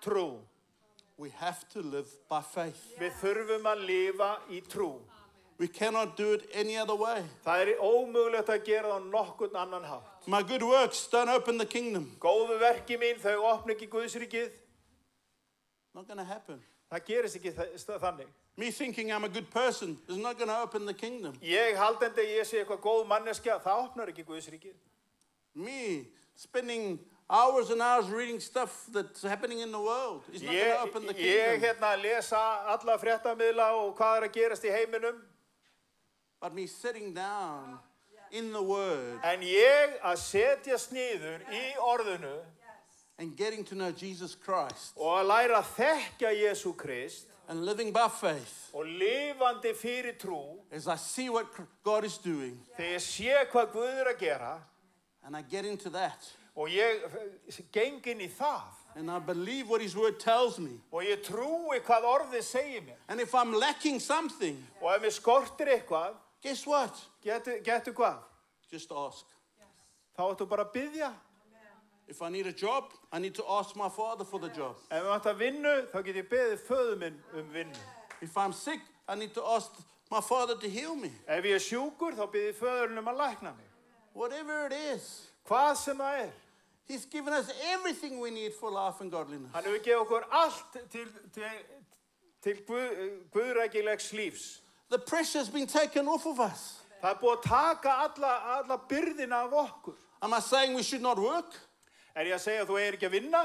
Trú. We have to live by faith. Við þurfum að lifa í trú. We cannot do it any other way. Það ómögulegt að gera það á nokkurn annan hátt. My good works don't open the kingdom. Góðu verki mín, þau opna ekki Guðsríkið. Not going to happen. Það gerist ekki þannig. Me thinking I'm a good person is not going to open the kingdom. Ég haldandi að ég sé eitthvað góð manneskja, það opnar ekki Guðsríkið. Me spending hours and hours reading stuff that's happening in the world is not going to open the kingdom. Ég lesa alla fréttamiðla og hvað að gerast í heiminum. But me sitting down in the word En ég að setjast niður í orðinu and getting to know Jesus Christ og að læra að þekkja Jesú Krist and living by faith og lifandi fyrir trú as I see what God is doing þegar ég sé hvað Guð að gera and I get into that og ég geng inn í það and I believe what his word tells me. og ég trúi hvað orðið segir mér And if I'm lacking something, og ef mér skortir eitthvað, guess what? getur hvað? Just ask. Þá áttu bara að biðja. If I need a job, I need to ask my father for the job. Ef ég vantar vinnu, þá get ég beðið föður minn vinnu. If I'm sick, I need to ask my father to heal me. Ef ég sjúkur, þá bið ég föðurinn að lækna mig. Whatever it is, Hvað sem það he's given us everything we need for life and godliness. Hann hefur gefið okkur allt til guðrækilegs lífs. The pressure has been taken off of us. Það búið að taka alla byrðina af okkur. Am I saying we should not work? Ég að segja að þú ekki að vinna?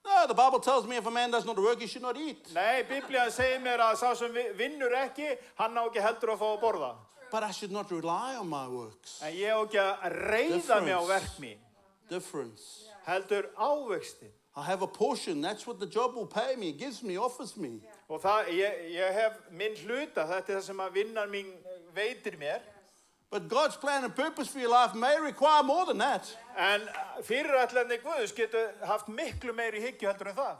No, the Bible tells me if a man does not work, he should not eat. Nei, Biblían segir mér að sá sem vinnur ekki, hann á ekki heldur að fá að borða. But I should not rely on my works. En ég á ekki að reiða mig á verk mín. Difference. Heldur ávextin. I have a portion. That's what the job will pay me, gives me, offers me. Og ég hef minn hluta, þetta það sem að vinnan mín veitir mér. But God's plan and purpose for your life may require more than that. En fyrirætlanir Guðs getur haft miklu meiri hyggju heldur en það.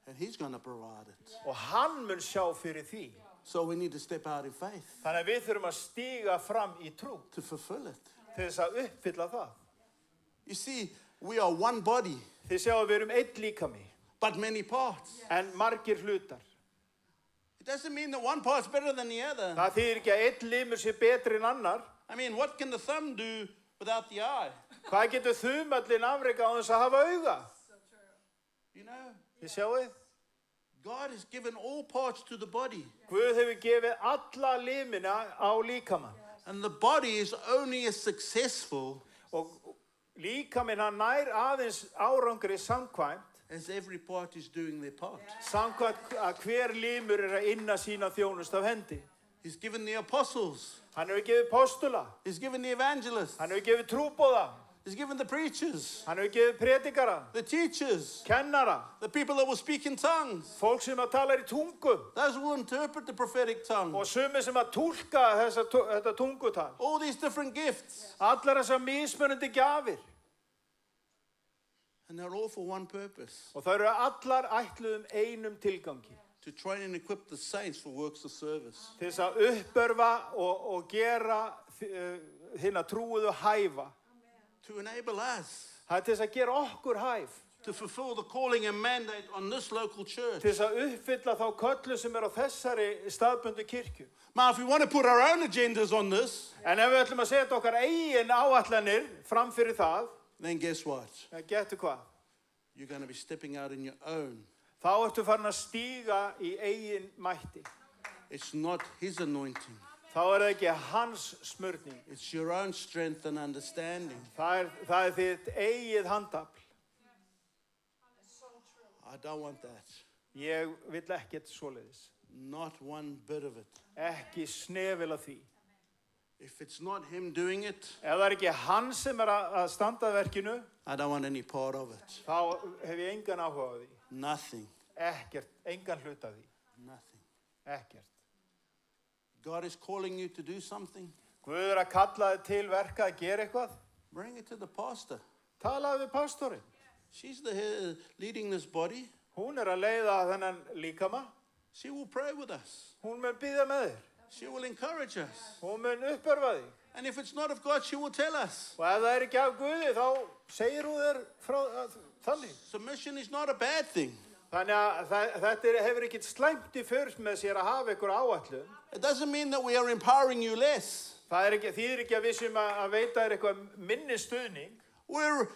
And he's going to provide it. Og hann mun sjá fyrir því. So we need to step out in faith. Þannig að við þurfum að stíga fram í trú. To fulfill it. Til þess að uppfylla það. You see, we are one body. Þið sjáum við einn líkami. But many parts. En margir hlutar. It doesn't mean that one part's better than the other. Það þýðir ekki að einn limur sé betri en annar. I mean, what can the thumb do without the eye? Hvað getur þumallinn afreka á þess að hafa auga? You know, Þið sjáuð? God has given all parts to the body. Guð hefur gefið alla limina á líkamann. And the body is only as successful Og líkaminn hann nær aðeins árangri samkvæmt. as every part is doing their part. Samkvæmt að hver limur að inna sína þjónust af hendi. He's given the apostles. Hann hefur gefið postula. He's given the evangelists. Hann hefur gefið trúboða. He's given the preachers. Hann hefur gefið predikara. The teachers. Kennara. The people that will speak in tongues. Fólk sem að tala í tungum. Those who will interpret the prophetic tongue. Og sumir sem að túlka þetta tungutal. All these different gifts. Allar þessar mismunandi gjafir. And they're all for one purpose. Og það eru allar ætluð einum tilgangi. To train and equip the saints for works of service. Til þess að uppörva og gera hina trúuðu hæfa. To enable us. Það er til þess að gera okkur hæf. To fulfill the calling and mandate on this local church. Til þess að uppfylla þá köllu sem á þessari staðbundu kirkju. Now, if we want to put our own agendas on this, En ef við ætlum að setja okkar eigin áætlanir fram fyrir það, then guess what? getur hvað? You're going to be stepping out in your own. Þá ertu farin að stíga í eigin mætti. It's not his anointing. Þá það ekki hans smurning. It's your own strength and understanding. Það er þitt eigið handafl. I don't want that. Ég vill ekkert svoleiðis. Not one bit of it. Ekki snefil af því. If it's not him doing it, Ef það ekki hann sem að standa að verkinu, I don't want any part of it. þá hef ég engan áhuga á því. Nothing. Ekkert, engan hlut af því. Nothing. Ekkert. God is calling you to do something. Guð að kalla þig til verka að gera eitthvað. Bring it to the pastor. Talaðu við pastorinn. She's the head leading this body. Hún að leiða þennan líkama. She will pray with us. Hún mun biðja með þér. She will encourage us. Hún mun uppörfa þig. And if it's not of God, she will tell us. Og ef það ekki af Guði, þá segir hún þér frá þannig. Submission is not a bad thing. Þannig að þetta hefur ekkert slæmt í för með sér að hafa ykkur áætlun. It doesn't mean that we are empowering you less. Það þýðir ekki að við sem að veita þér eitthvað minni stuðning. We're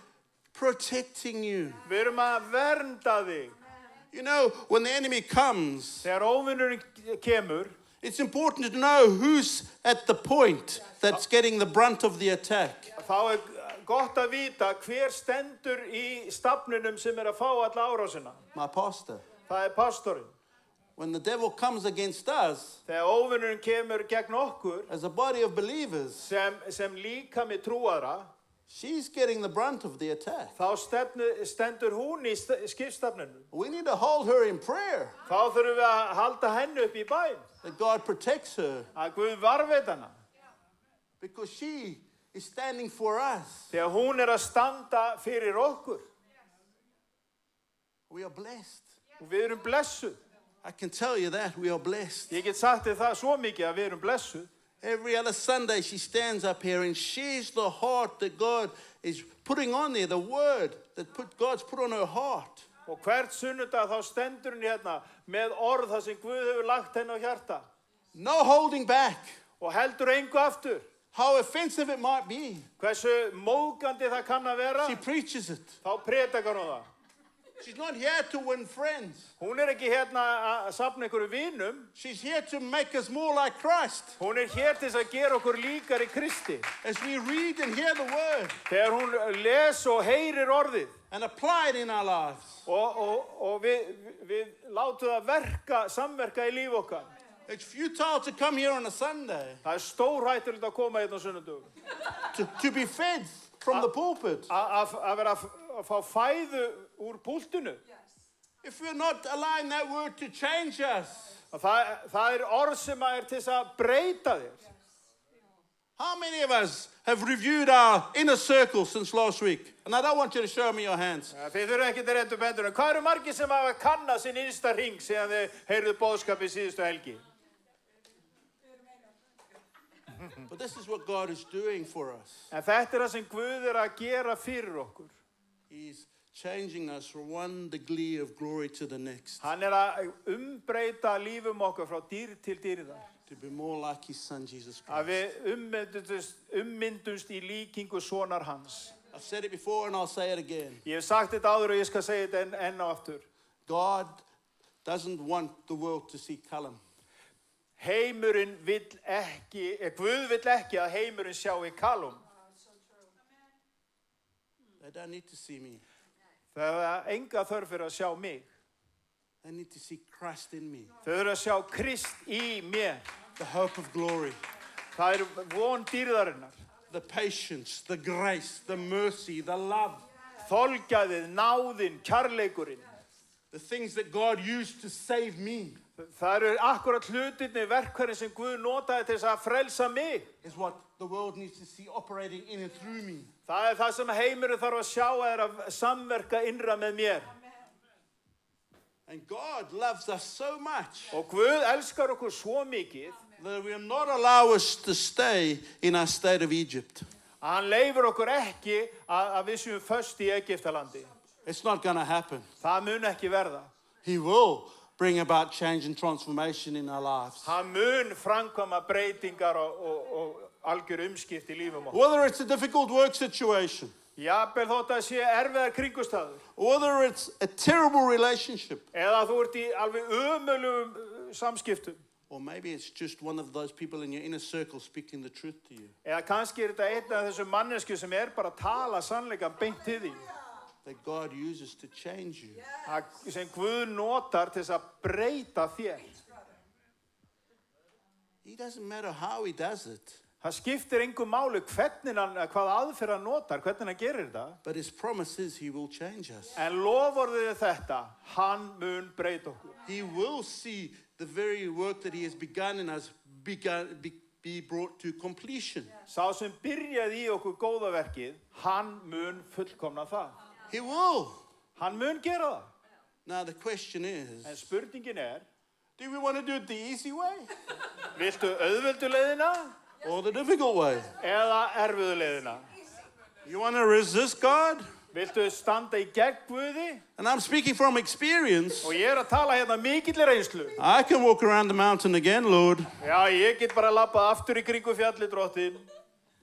protecting you. Við erum að vernda þig. You know, when the enemy comes, Þegar óvinnurinn kemur, it's important to know who's at the point that's getting the brunt of the attack. þá gott að vita hver stendur í stafnunum sem að fá alla árásina. My pastor. Það pastorinn. When the devil comes against us, Þegar óvinnurinn kemur gegn okkur, as a body of believers, sem líkami trúara, she's getting the brunt of the attack. þá stendur hún í skipstafnunum. We need to hold her in prayer, Þá þurfum við að halda henni upp í bæn. that God protects her, Að Guð varveit hana. because she is standing for us. Þegar hún að standa fyrir okkur. We are blessed. Og við erum blessuð. I can tell you that, we are blessed. Ég get sagt þér það svo mikið að við erum blessuð. Every other Sunday she stands up here and shares the heart that God is putting on there, the word that God's put on her heart. Og hvert sunnudag þá stendur hún hérna með orð það sem Guð hefur lagt henni á hjarta. No holding back. Og heldur engu aftur. How offensive it might be. Hversu móðgandi það kann að vera, She preaches it. þá predikar hún það. She's not here to win friends. Hún ekki hérna að safna einhverju vinum. She's here to make us more like Christ. Hún hér til þess að gera okkur líkar í Kristi. As we read and hear the word Þegar hún les og heyrir orðið. and apply it in our lives. Og við látum það samverka í líf okkar. It's futile to come here on a Sunday Það stórhættulegt að koma hérna á sunnudögum. to be fed from the pulpit. Að vera að fá fæðu úr púltinu. If we're not allowing that word to change us. Það orð sem til þess að breyta þér. How many of us have reviewed our inner circle since last week? And I don't want you to show me your hands. Þið þurfum ekki að reynda bendur. Hvað eru margir sem hafa kannað sinn innsta hring síðan þið heyrðu boðskapið síðustu helgi? But this is what God is doing for us. En þetta það sem Guð að gera fyrir okkur. He's changing us from one degree of glory to the next. Hann að umbreyta lífum okkar frá dýr til dýrðar. To be more like his son Jesus Að Christ. við ummyndumst í líkingu sonar hans. I've said it before and I'll say it again. Ég hef sagt þetta áður og ég skal segja þetta enn og aftur. God doesn't want the world to see Callum. Heimurinn vill ekki, Guð vill ekki að heimurinn sjái Callum. They don't need to see me. Það enga þörf fyrir að sjá mig. They need to see Christ in me. Þau þurfa að sjá Krist í mér. The hope of glory. Það von dýrðarinnar. The patience, the grace, the mercy, the love. Þolgæðið, náðin, kærleikurinn. The things that God used to save me. Það akkurat hlutirnir verkfærin sem Guð notaði til þess að frelsa mig. Is what the world needs to see operating in and through me. Það það sem heimurinn þarf að sjá að samverka innra með mér. And God loves us so much Og Guð elskar okkur svo mikið that will not allow us to stay in our state of Egypt. að hann leifur okkur ekki að við séum föst í Egyptalandi. It's not going to happen. Það mun ekki verða. He will bring about change and transformation in our lives. Hann mun framkvæma breytingar og algjör umskipt í lífum okkur. Whether it's a difficult work situation, Jafnvel þótt að sé erfiðar kringumstæður. whether it's a terrible relationship, Eða þú ert í alveg ömurlegum samskiptum. or maybe it's just one of those people in your inner circle speaking the truth to you. Eða kannski þetta einn af þessum mannesku sem bara að tala sannleikann beint til því. That God uses to change you. Sem Guð notar til þess að breyta þér. It doesn't matter how he does it, Það skiptir engu máli hvaða aðferð hann notar, hvernig hann gerir það. but his promise is he will change us. En loforðið þetta, hann mun breyta okkur. He will see the very work that he has begun in us be brought to completion. Sá sem byrjaði í okkur góða verkið, hann mun fullkomna það. He will. Hann mun gera það. Now the question En is, spurningin do we want to do it the easy way viltu auðveldu leiðina or the difficult way? eða erfiðu leiðina? You want to resist God? Viltu standa í gegn Guði? And I'm speaking from experience. Og ég að tala hérna mikilli reynslu. I can walk around the mountain again, Lord, Já, ég get bara labbað aftur í kringu fjallið, Drottinn.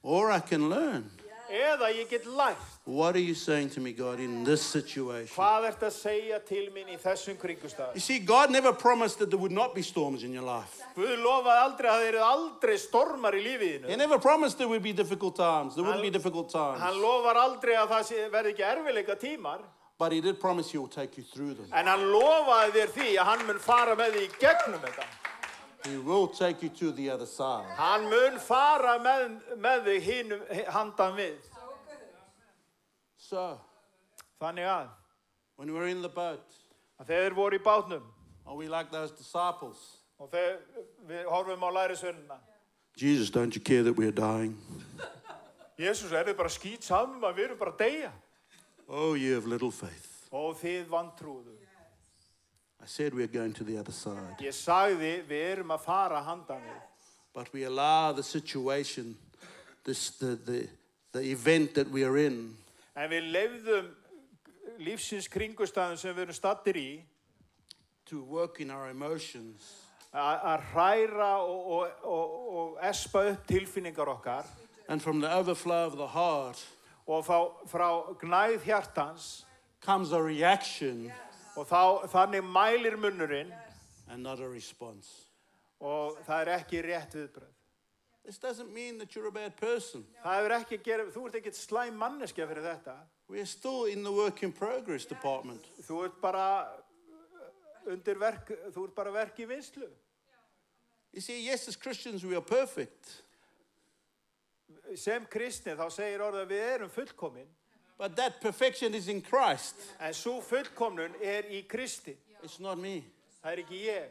or I can learn. Eða ég get lært. What are you saying to me, God, in this situation? Hvað ertu að segja til mín í þessum kringustæðum? You see, God never promised that there would not be storms in your life. Guð lofaði aldrei að þeir eru aldrei stormar í lífið He þínu. never promised there would be difficult times. There wouldn't be difficult Hann times. lofar aldrei að það verði ekki erfiðleika tímar. But He did promise He will take you through them. En hann lofaði þér því að hann mun fara með því í gegnum þetta. He will take you to the other side. Hann mun fara með þig hinum handan við. So, Þannig að when we're in the boat, þeir voru í bátnum are we like those disciples? og við horfum á lærisveinina. Jesus, don't you care that we're dying? Jesús, þið bara skít saman að við erum bara að deyja? Oh, you have little faith. Og þið vantrúðu. I said we're going to the other side. Ég sagði, við erum að fara handan við. But we allow the situation, the event that we are in, En við leyfðum lífsins kringustæðum sem við erum stattir í to work in our emotions. að hræra og espa upp tilfinningar okkar And from the overflow of the heart og frá gnægð hjartans comes a reaction og þannig mælir munnurinn and not a response. og það ekki rétt viðbrögð. This doesn't mean that you're a bad person. Það hefur ekki að gera, þú ert ekkert slæm manneskja fyrir þetta. We're still in the work in progress department. Þú ert bara undir verk, þú ert bara verk í vinnslu. You see, yes, as Christians we are perfect. Sem kristni þá segir orðið að við erum fullkomin. But that perfection is in Christ. En svo fullkomnun í Kristi. It's not me. Það ekki ég.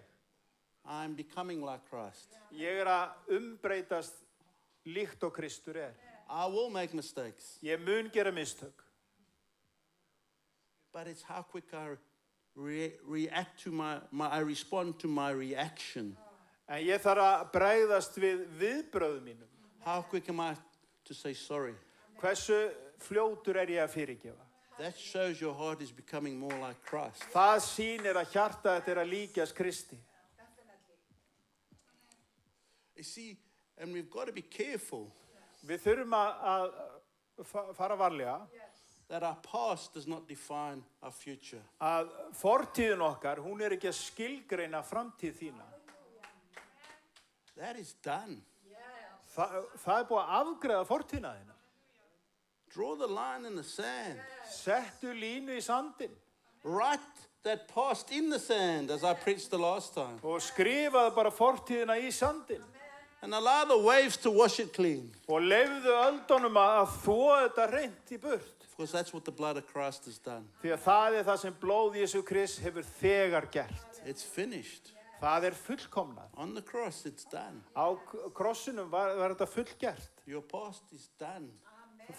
I'm becoming like Christ. Ég að umbreytast líkt og Kristur I will make mistakes. Ég mun gera mistök. But it's how quick I react to I respond to my reaction. En ég þarf að bregðast við viðbrögðum mínum. How quick am I to say sorry? Hversu fljótur ég að fyrirgefa? That shows your heart is becoming more like Christ. Það sýnir að hjarta þetta að líkjast Kristi. You see, and we've got to be careful Við þurfum að fara varlega that our past does not define our future. að fortíðin okkar, hún ekki að skilgreina framtíð þína. That is done. Það búið að afgreiða fortíðina þína. Draw the line in the sand. Settu línu í sandin Write that past in the sand, as I preached the last time. og skrifaðu bara fortíðina í sandin. And allow the waves to wash it clean. Og leyfðu öldunum að þvo þetta hreint í burt. Because that's what the blood of Christ has done. Því að það það sem blóð Jesú Krist hefur þegar gert. It's finished. Það fullkomnað. On the cross, it's done. Á krossinum var þetta fullgert. Your past is done.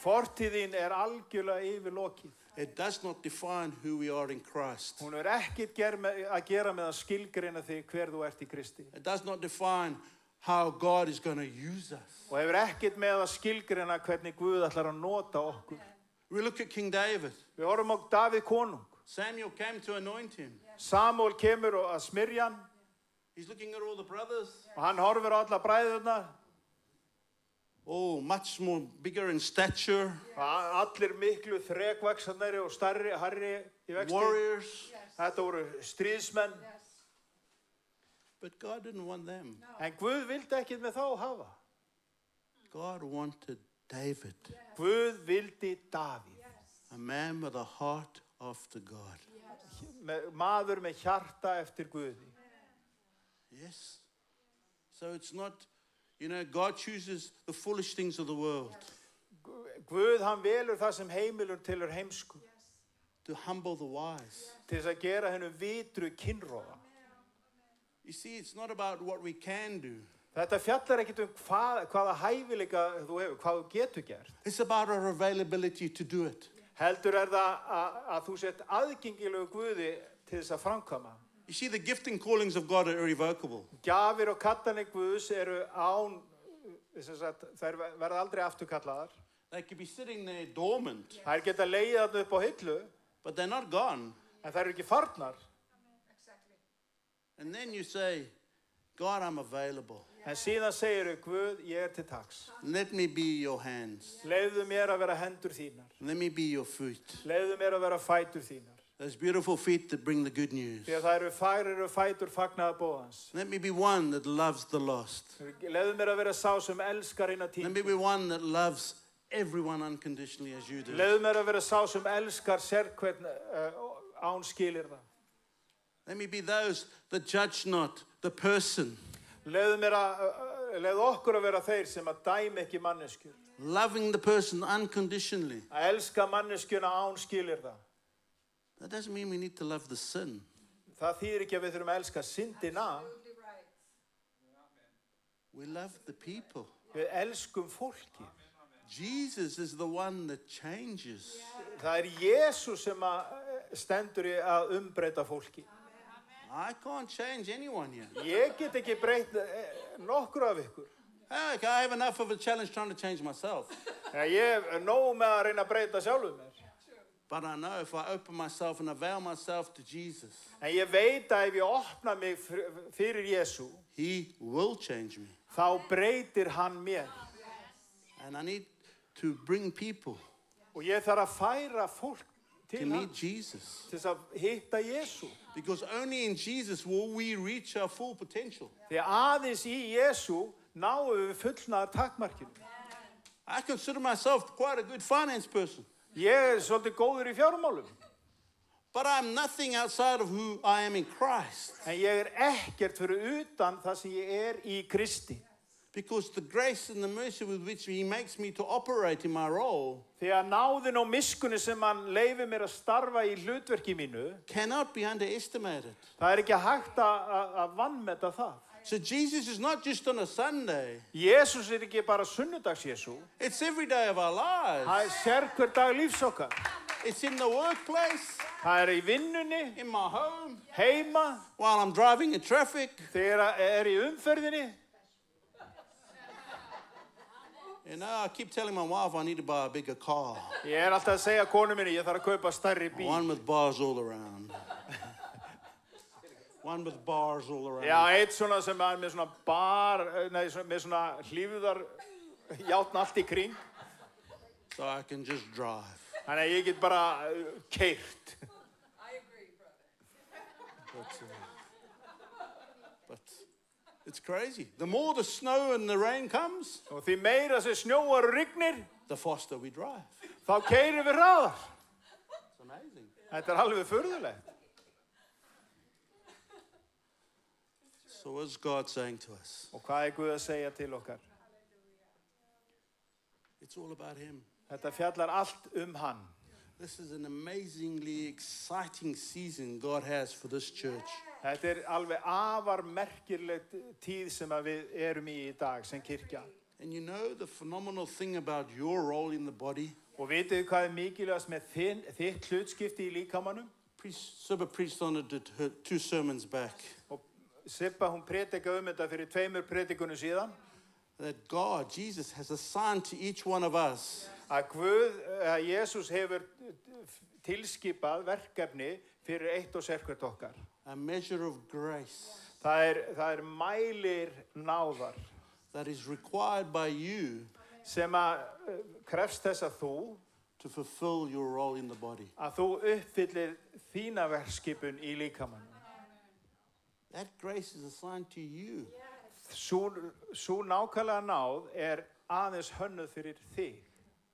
Fortíðin algjörlega yfirlokið. It does not define who we are in Christ. Hún ekkert að gera með að skilgreina þig hver þú ert í Kristi. It does not define how God is going to use us. Og hefur ekkert með að skilgreina hvernig Guð ætlar að nota okkur. We look at King David. Við horfum á Davíð konung. Samuel came to anoint him. Samuel kemur að smyrja hann He's looking at all the brothers. og hann horfir á alla bræðurna. Oh, much more bigger in stature. Allir miklu þrekvaxnari og stærri, harri í vexti. Warriors. Þetta voru stríðsmenn. But God didn't want them. En Guð vildi ekkert með þá hafa. God wanted David. Guð vildi Davíð. A man with a heart after God. Maður með hjarta eftir Guði. Yes. So it's not, God chooses the foolish things of the world. Guð, hann velur það sem heimilur tilur heimsku. To humble the wise. Til þess að gera hennu vitru kynróða. You see, it's not about what we can do. Þetta fjallar ekkert hvaða hæfileika þú hefur, hvað þú getur gert. It's about our availability to do it. Heldur það að þú sett aðgengilegu Guði til þess að framkvæma. You see, the gift and callings of God are irrevocable. Gjafir og kallanir Guðs eru án, þær verða aldrei afturkallaðar. They could be sitting there dormant, Þær geta legið þarna upp á hillu, but they're not gone. en þær eru ekki farnar. And then you say, God, I'm available. En síðan segirðu, Guð, ég til taks. Let me be your hands. Leyfðu mér að vera hendur þínar. Let me be your feet. Leyfðu mér að vera fætur þínar. Those beautiful feet that bring the good news. Því að það eru færir og fætur fagnaða bóðans. Let me be one that loves the lost. Leyfðu mér að vera sá sem elskar hina Let tíma. me be one that loves everyone unconditionally as you do. Leyfðu mér að vera sá sem elskar sérhvern án skilyrða. Let me be those that judge not the person, Leyfðu okkur að vera þeir sem að dæmi ekki manneskjur. loving the person unconditionally. Að elska manneskjuna án skilyrða. That doesn't mean we need to love the sin. Það þýðir ekki að við þurfum að elska syndina. We love the people. Við elskum fólki. Jesus is the one that changes. Það Jesús sem að stendur í að umbreyta fólki. I can't change anyone here. Ég get ekki breytt nokkur af ykkur. Heck, I have enough of a challenge trying to change myself. Ég nóg með að reyna að breyta sjálfum mér. But I know if I open myself and avail myself to Jesus, En ég veit að ef ég opna mig fyrir Jesú, He will change me. þá breytir hann mér. And I need to bring people Og ég þarf að færa fólk to til meet hans Jesus. til þess að hitta Jesú. Because only in Jesus will we reach our full potential. Því aðeins í Jesú náum við fullnaðar takmarkinu. I consider myself quite a good finance person. Ég svolítið góður í fjármálum. But I'm nothing outside of who I am in Christ. En ég ekkert fyrir utan það sem ég í Kristi. Because the grace and the mercy with which He makes me to operate in my role Því að náðin og miskunni sem hann leifir mér að starfa í hlutverki mínu, cannot be underestimated. það ekki hægt að vanmeta það. So Jesus is not just on a Sunday. Jesús ekki bara sunnudags Jesú. It's every day of our lives. Það sérhver dag lífs okkar. It's in the workplace, Það í vinnunni, in my home, heima, while I'm driving in traffic. þegar í umferðinni. You know, I keep telling my wife I need to buy a bigger car. Ég alltaf að segja konu minni, ég þarf að kaupa stærri bíl. One with bars all around. One with bars all around. Já, eitt svona sem er með svona með svona hlífðar játn allt í kring. So I can just drive. Þannig að ég get bara keyrt. But it's crazy. The more the snow and the rain comes, Og því meira sem snjóar og rignir, the faster we drive. þá keyrum við hraðar. It's amazing. Þetta alveg furðulegt. So what's God saying to us? Og hvað Guð að segja til okkar? It's all about Him. Þetta fjallar allt hann. This is an amazingly exciting season God has for this church. Þetta alveg afar merkilegt tíð sem að við erum í dag sem kirkja. And you know the phenomenal thing about your role in the body? Og vitið hvað mikilvægast með þitt hlutskipti í líkamanum? Sibba preached on it 2 sermons back. Og Sibba hún predikaði þetta fyrir 2 predikunum síðan. That God, Jesus, has assigned to each one of us Að Jesús hefur tilskipað verkefni fyrir eitt og sérhvert okkar. a measure of grace Það mælir náðar that is required by you sem að krefst þess að þú to fulfill your role in the body. að þú uppfyllir þína verkskipun í líkamanum. That grace is assigned to you. Sú nákvæmlega náð aðeins hönnuð fyrir þig.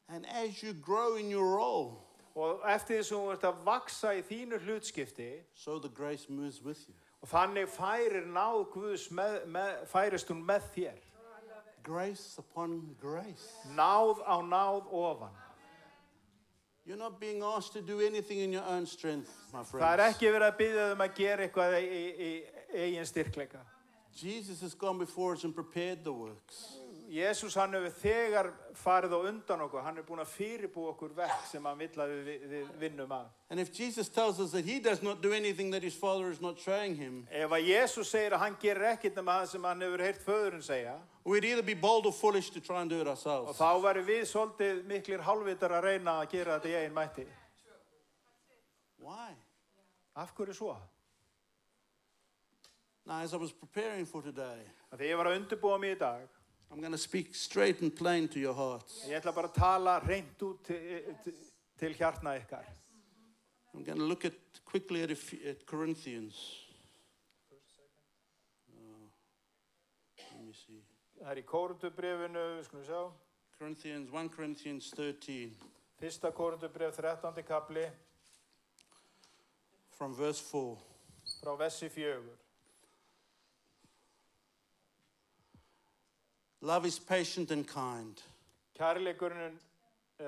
And as you grow in your role, Og eftir því sem þú ert að vaksa í þínu hlutskipti, so the grace moves with you. og þannig færir náð Guðs færist hún með þér. Grace upon grace. Náð á náð ofan. You're not being asked to do anything in your own strength, my Það friends. ekki verið að biðja að gera eitthvað í eigin styrkleika. Jesus has gone before us and prepared the works. Jesús hann hefur þegar farið á undan okkur, hann búinn að fyrirbúa okkur verk sem hann vill að við vinnum að. And if Jesus tells us that he does not do anything that his Father is not showing him, Ef að Jesús segir að hann gerir ekkert nema það sem hann hefur heyrt föðurinn segja, we'd either be bold or foolish to try and do it og ourselves. þá væri við svolítið miklir hálfvitar að reyna að gera þetta í eigin mætti. Why? Af hverju svo? Now, as I was preparing for today, Þegar ég var að undirbúa mig í dag, I'm going to speak straight and plain to your hearts. ég ætla bara að tala hreint út til hjartna ykkar. I'm going to look quickly at Corinthians. Let me see. Það í Kórinthubréfinu, við skulum sjá. 1 Corinthians 13, 1. Kórinthubréf 13. kapli from verse 4. frá versi 4. Love is patient and kind. Kærleikurinn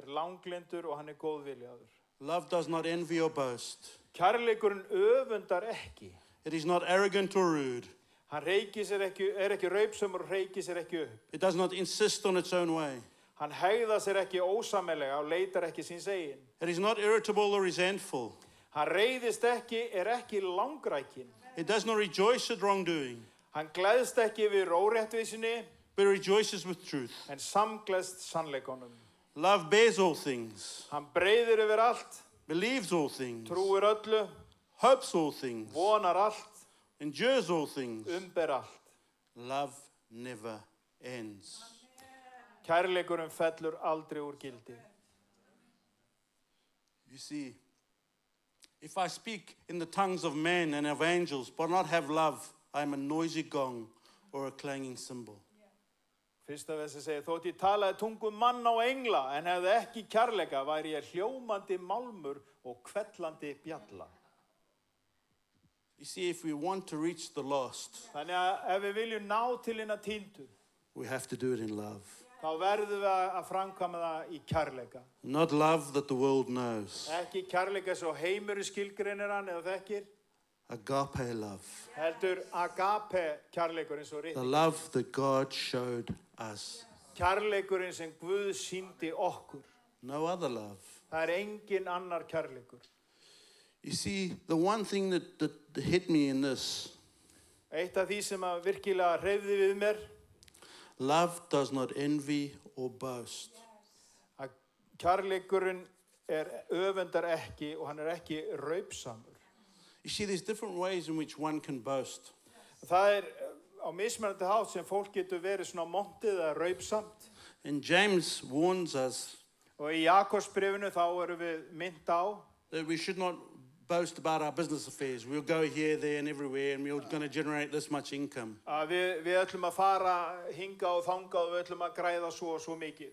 langlyndur og hann góðviljaður. Love does not envy or boast. Kærleikurinn öfundar ekki. It is not arrogant or rude. Hann ekki raupsamur og reykir sér ekki upp. It does not insist on its own way. Hann hegðar sér ekki ósammelega og leitar ekki síns eigin. It is not irritable or resentful. Hann reiðist ekki, ekki langrækinn. It does not rejoice at wrongdoing, Hann gleðst ekki yfir óréttvísinni, but rejoices with truth. en samgleðst sannleikanum. Love bears all things, Hann breiðir yfir allt, believes all things, trúir öllu, hopes all things, vonar allt, endures all things. ber allt. Love never ends. Kærleikurinn fellur aldrei úr gildi. You see, if I speak in the tongues of men and of angels, but not have love, I am a noisy gong or a clanging cymbal. Fyrsta versi segir, þótt ég talaði tungum manna og engla, en hefði ekki kærleika, væri ég hljómandi málmur og kvellandi bjalla. You see, if we want to reach the lost, Þannig að ef við viljum ná til hinna týndu, we have to do it in love. þá verðum við að framkvæma það í kærleika. Not love that the world knows. Ekki kærleika svo heimurinn skilgreinir hann eða þekkir, Agape love. heldur agape kærleikurinn svo The rétt. love that God showed us. Kærleikurinn sem Guð sýndi okkur. No other love. Það engin annar kærleikur. You see, the one thing that hit me in this, Eitt af því sem að virkilega hreyfði við mér, love does not envy or boast. að kærleikurinn öfundar ekki og hann ekki raupsamur. You see, there's different ways in which one can boast. Það á mismunandi hátt sem fólk getur verið svona montið eða raupsamt. And James warns us Og í Jakobsbréfinu þá erum við minnt á that we should not boast about our business affairs. We'll go here, there, and everywhere, and we're going to generate this much income. að við ætlum að fara hinga og þanga og við ætlum að græða svo og svo mikið.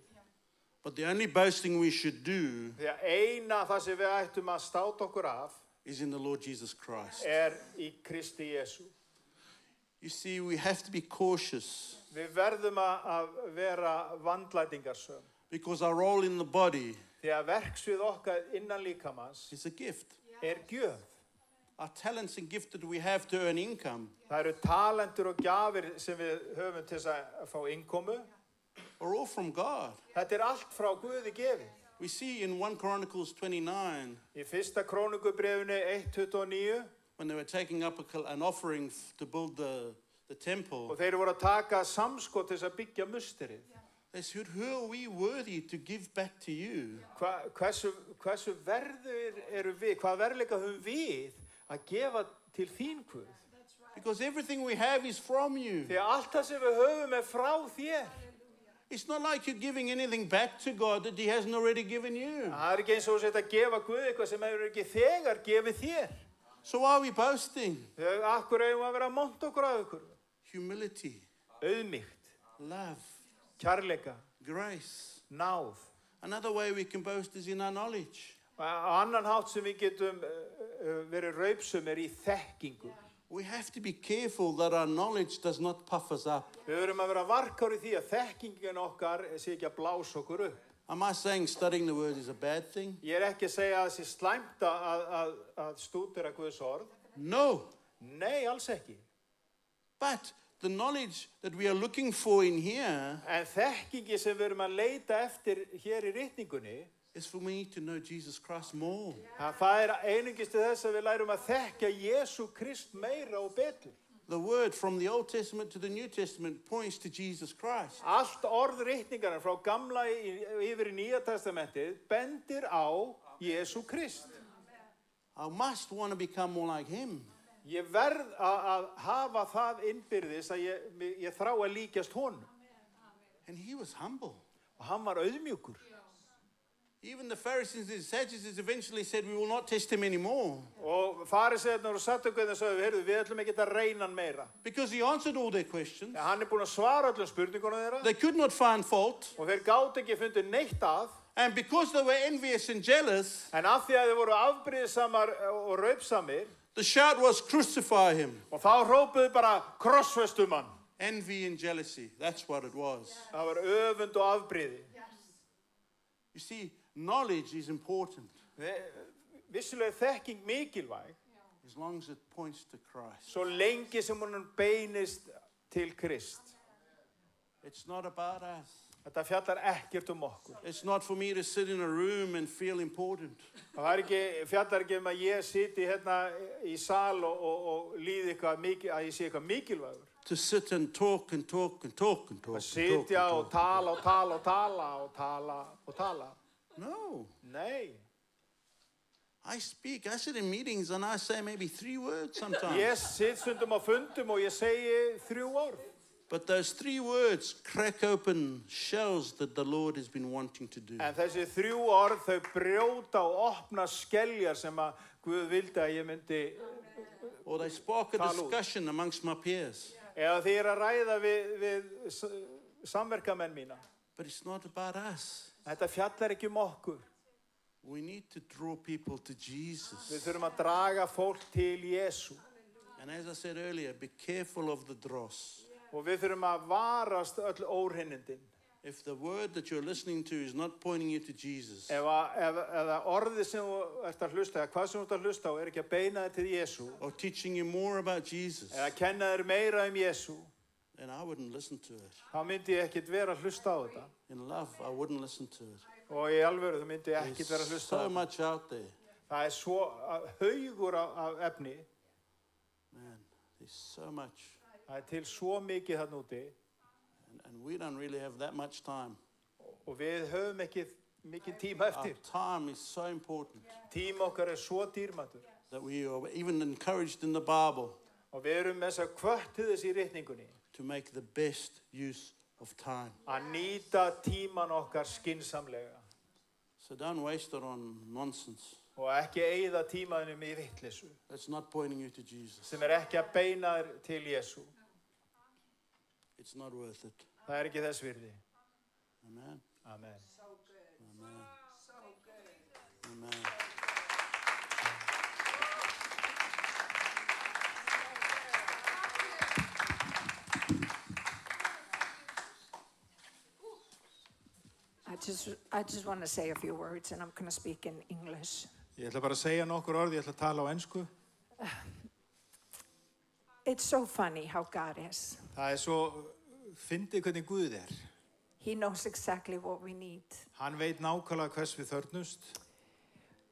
But the only boasting we should do Því að eina það sem við ættum að státa okkur af is in the Lord Jesus Christ. í Kristi Jesú. You see, we have to be cautious Við verðum að vera vandlætingarsöm. because our role in the body Því að verksvið okkar innan líkamans is a gift. gjöf. Our talents and gifts that we have to earn income Það eru talentur og gjafir sem við höfum til þess að fá innkomu. are all from God. Þetta allt frá Guði gefið. We see in 1 Chronicles 29, Í fyrsta Krónikubréfinu 1:29 when they were taking up an offering to build the temple, og þeir voru að taka samskot til þess að byggja musterið. they said, who are we worthy to give back to you? Hversu verður eru við, hvað verðleika höfum við að gefa til þín Guð? Because everything we have is from you. Því að allt það sem við höfum frá þér. It's not like you're giving anything back to God that He hasn't already given you. Það ekki eins og þú sett að gefa Guð eitthvað sem hefur ekki þegar gefið þér. So why are we boasting? Akkur eigum að vera að monta okkur af ykkur. Humility, Auðmýkt, love, kærleika, grace. náð. Another way we can boast is in our knowledge. Á annan hátt sem við getum verið raupsum í þekkingu. We have to be careful that our knowledge does not puff us up. Við verðum að vera varkár í því að þekkingin okkar sé ekki að blása okkur upp. Am I saying studying the word is a bad thing? Ég ekki að segja að það sé slæmt að stúdera Guðs orð. No. Nei, alls ekki. But the knowledge that we are looking for in here En þekkingi sem við erum að leita eftir hér í ritningunni, is for me to know Jesus Christ more. það einungis til þess að við lærum að þekkja Jesú Krist meira og betur. The word from the Old Testament to the New Testament points to Jesus Christ. Allt orð ritningarna frá gamla yfir í Nýja testamentið bendir á Jesú Krist. I must want to become more like him. Ég verð að hafa það innbyrðis að ég þrá að líkjast honum. And he was humble. Og hann var auðmjúkur. Even the Pharisees and Sadducees eventually said, we will not test him anymore. Og farisearnir og saddúkarnir sögðu, heyrðu, við ætlum ekki að reyna hann meira. Because he answered all their questions. Hann búinn að svara öllum spurningunum þeirra. They could not find fault. Og þeir gátu ekki fundið neitt að. And because they were envious and jealous, En af því að þeir voru afbrýðisamar og raupsamir, the shout was, crucify him. og þá hrópuðu bara krossfestum hann. Envy and jealousy, that's what it was. Það var öfund og afbrýði. You see, knowledge is important Vissulega þekking mikilvæg, as long as it points to Christ. svo lengi sem hún beinist til Krist. It's not about us. Þetta fjallar ekkert okkur. It's not for me to sit in a room and feel important. Það fjallar ekki að ég siti hérna í sal og líði eitthvað að ég sé eitthvað mikilvægur. To sit and talk and talk and talk and talk. Að sitja og tala og tala og tala og tala og tala. No. Nei. I sit in meetings and I say maybe 3 words sometimes. Ég sit stundum á fundum og ég segi 3 orð. But those 3 words crack open shells that the Lord has been wanting to do. En þessi 3 orð, þau brjóta og opna skeljar sem að Guð vildi að ég myndi Or they spark a discussion amongst my peers. eða því að ræða við samverkamenn mína. But it's not about us. Þetta fjallar ekki okkur. We need to draw people to Jesus. Við þurfum að draga fólk til Jesú. And as I said earlier, be careful of the dross. Og við þurfum að varast öll óhreinindin. If the word that you're listening to is not pointing you to Jesus, Ef orðið sem þú ert að hlusta, eða hvað sem þú ert að hlusta á, ekki að beina þér til Jesú, or teaching you more about Jesus, eða kenna þér meira Jesú, then I wouldn't listen to it. þá myndi ég ekkert vera að hlusta á þetta. In love, I wouldn't listen to it. Og í alvöru, þú myndi ekkert vera að There's hlusta á so þetta. much out there. Það svo haugur af efni. Man, there's so much. Það til svo mikið þarna úti. And we don't really have that much time. Og við höfum ekki mikið tíma Our eftir. time is so important Tíma okkar svo dýrmætur. that we are even encouraged in the Bible Og við erum með þess að hvött til þess í ritningunni. to make the best use of time. Að nýta tíman okkar skynsamlega. So don't waste it on nonsense. Og ekki eyða tímanum í vitleysu. That's not pointing you to Jesus. Sem ekki að beina þér til Jesú. It's not worth it. Það ekki þess virði. Amen. Amen. Amen. Amen. I just want to say a few words and I'm going to speak in English. Ég ætla bara að segja nokkur orð, ég ætla að tala á ensku. It's so funny how God is. Það svo fyndið hvernig Guð He knows exactly what we need. Hann veit nákvæmlega hvers við þörfnumst.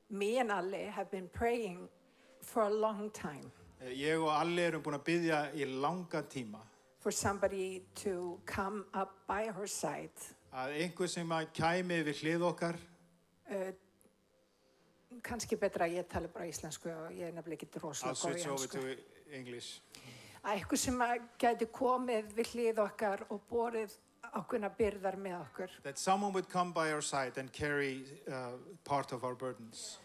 Me and Ali have been praying for a long time Ég og Alli erum búin að biðja í langa tíma for somebody to come up by her side. að einhver sem að kæmi við hlið okkar. Kannski betra að ég tala bara íslensku og ég nefnilega ekki I'll rosalega góð switch í over ensku. to English. Að einhver sem gæti komið við hlið okkar og borið ákveðna byrðar með okkur. That someone would come by our side and carry part of our burdens.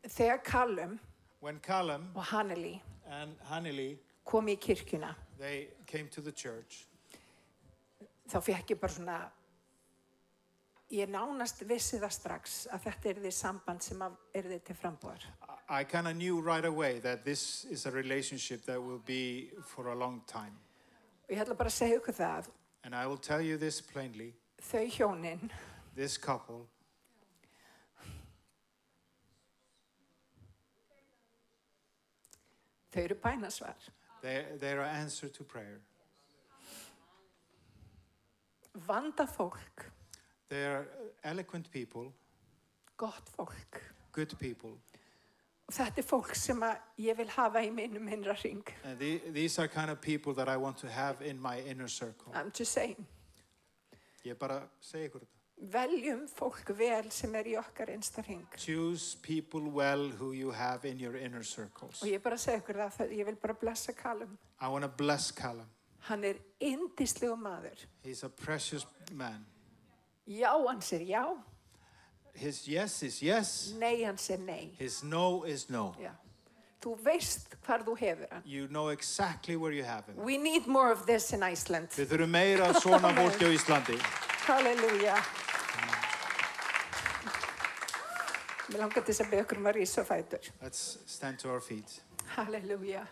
Þegar Callum When Callum og Hanneli and Hanneli, kom í kirkjuna, they came to the church, þá fekk ég bara svona, ég nánast vissi það strax að þetta yrði samband sem yrði til frambúðar. I kind of knew right away that this is a relationship that will be for a long time. Og ég ætla bara að segja ykkur það, And I will tell you this plainly, þau hjónin, this couple, þau eru bænasvar. They are answer to prayer. Vanda fólk, They are eloquent people, gott fólk. good people. Og þetta fólk sem að ég vil hafa í mínum innra hring. And these are kind of people that I want to have in my inner circle. I'm just saying. Ég bara segi ykkur þetta. Veljum fólk vel sem í okkar innsta hring. Choose people well who you have in your inner circles. Og ég bara segi ykkur það, ég vil bara blessa Callum. I want to bless Callum. Hann yndislegu maður. He's a precious man. Já, hann já. His yes is yes. Nei, hann nei. His no is no. Já. Þú veist hvar þú hefur hann. You know exactly where you have him. We need more of this in Iceland. Við þurfum meira af svona fólki á Íslandi. Halleluja. Mér langar til að biðja ykkur að rísa á fætur. Let's stand to our feet. Halleluja.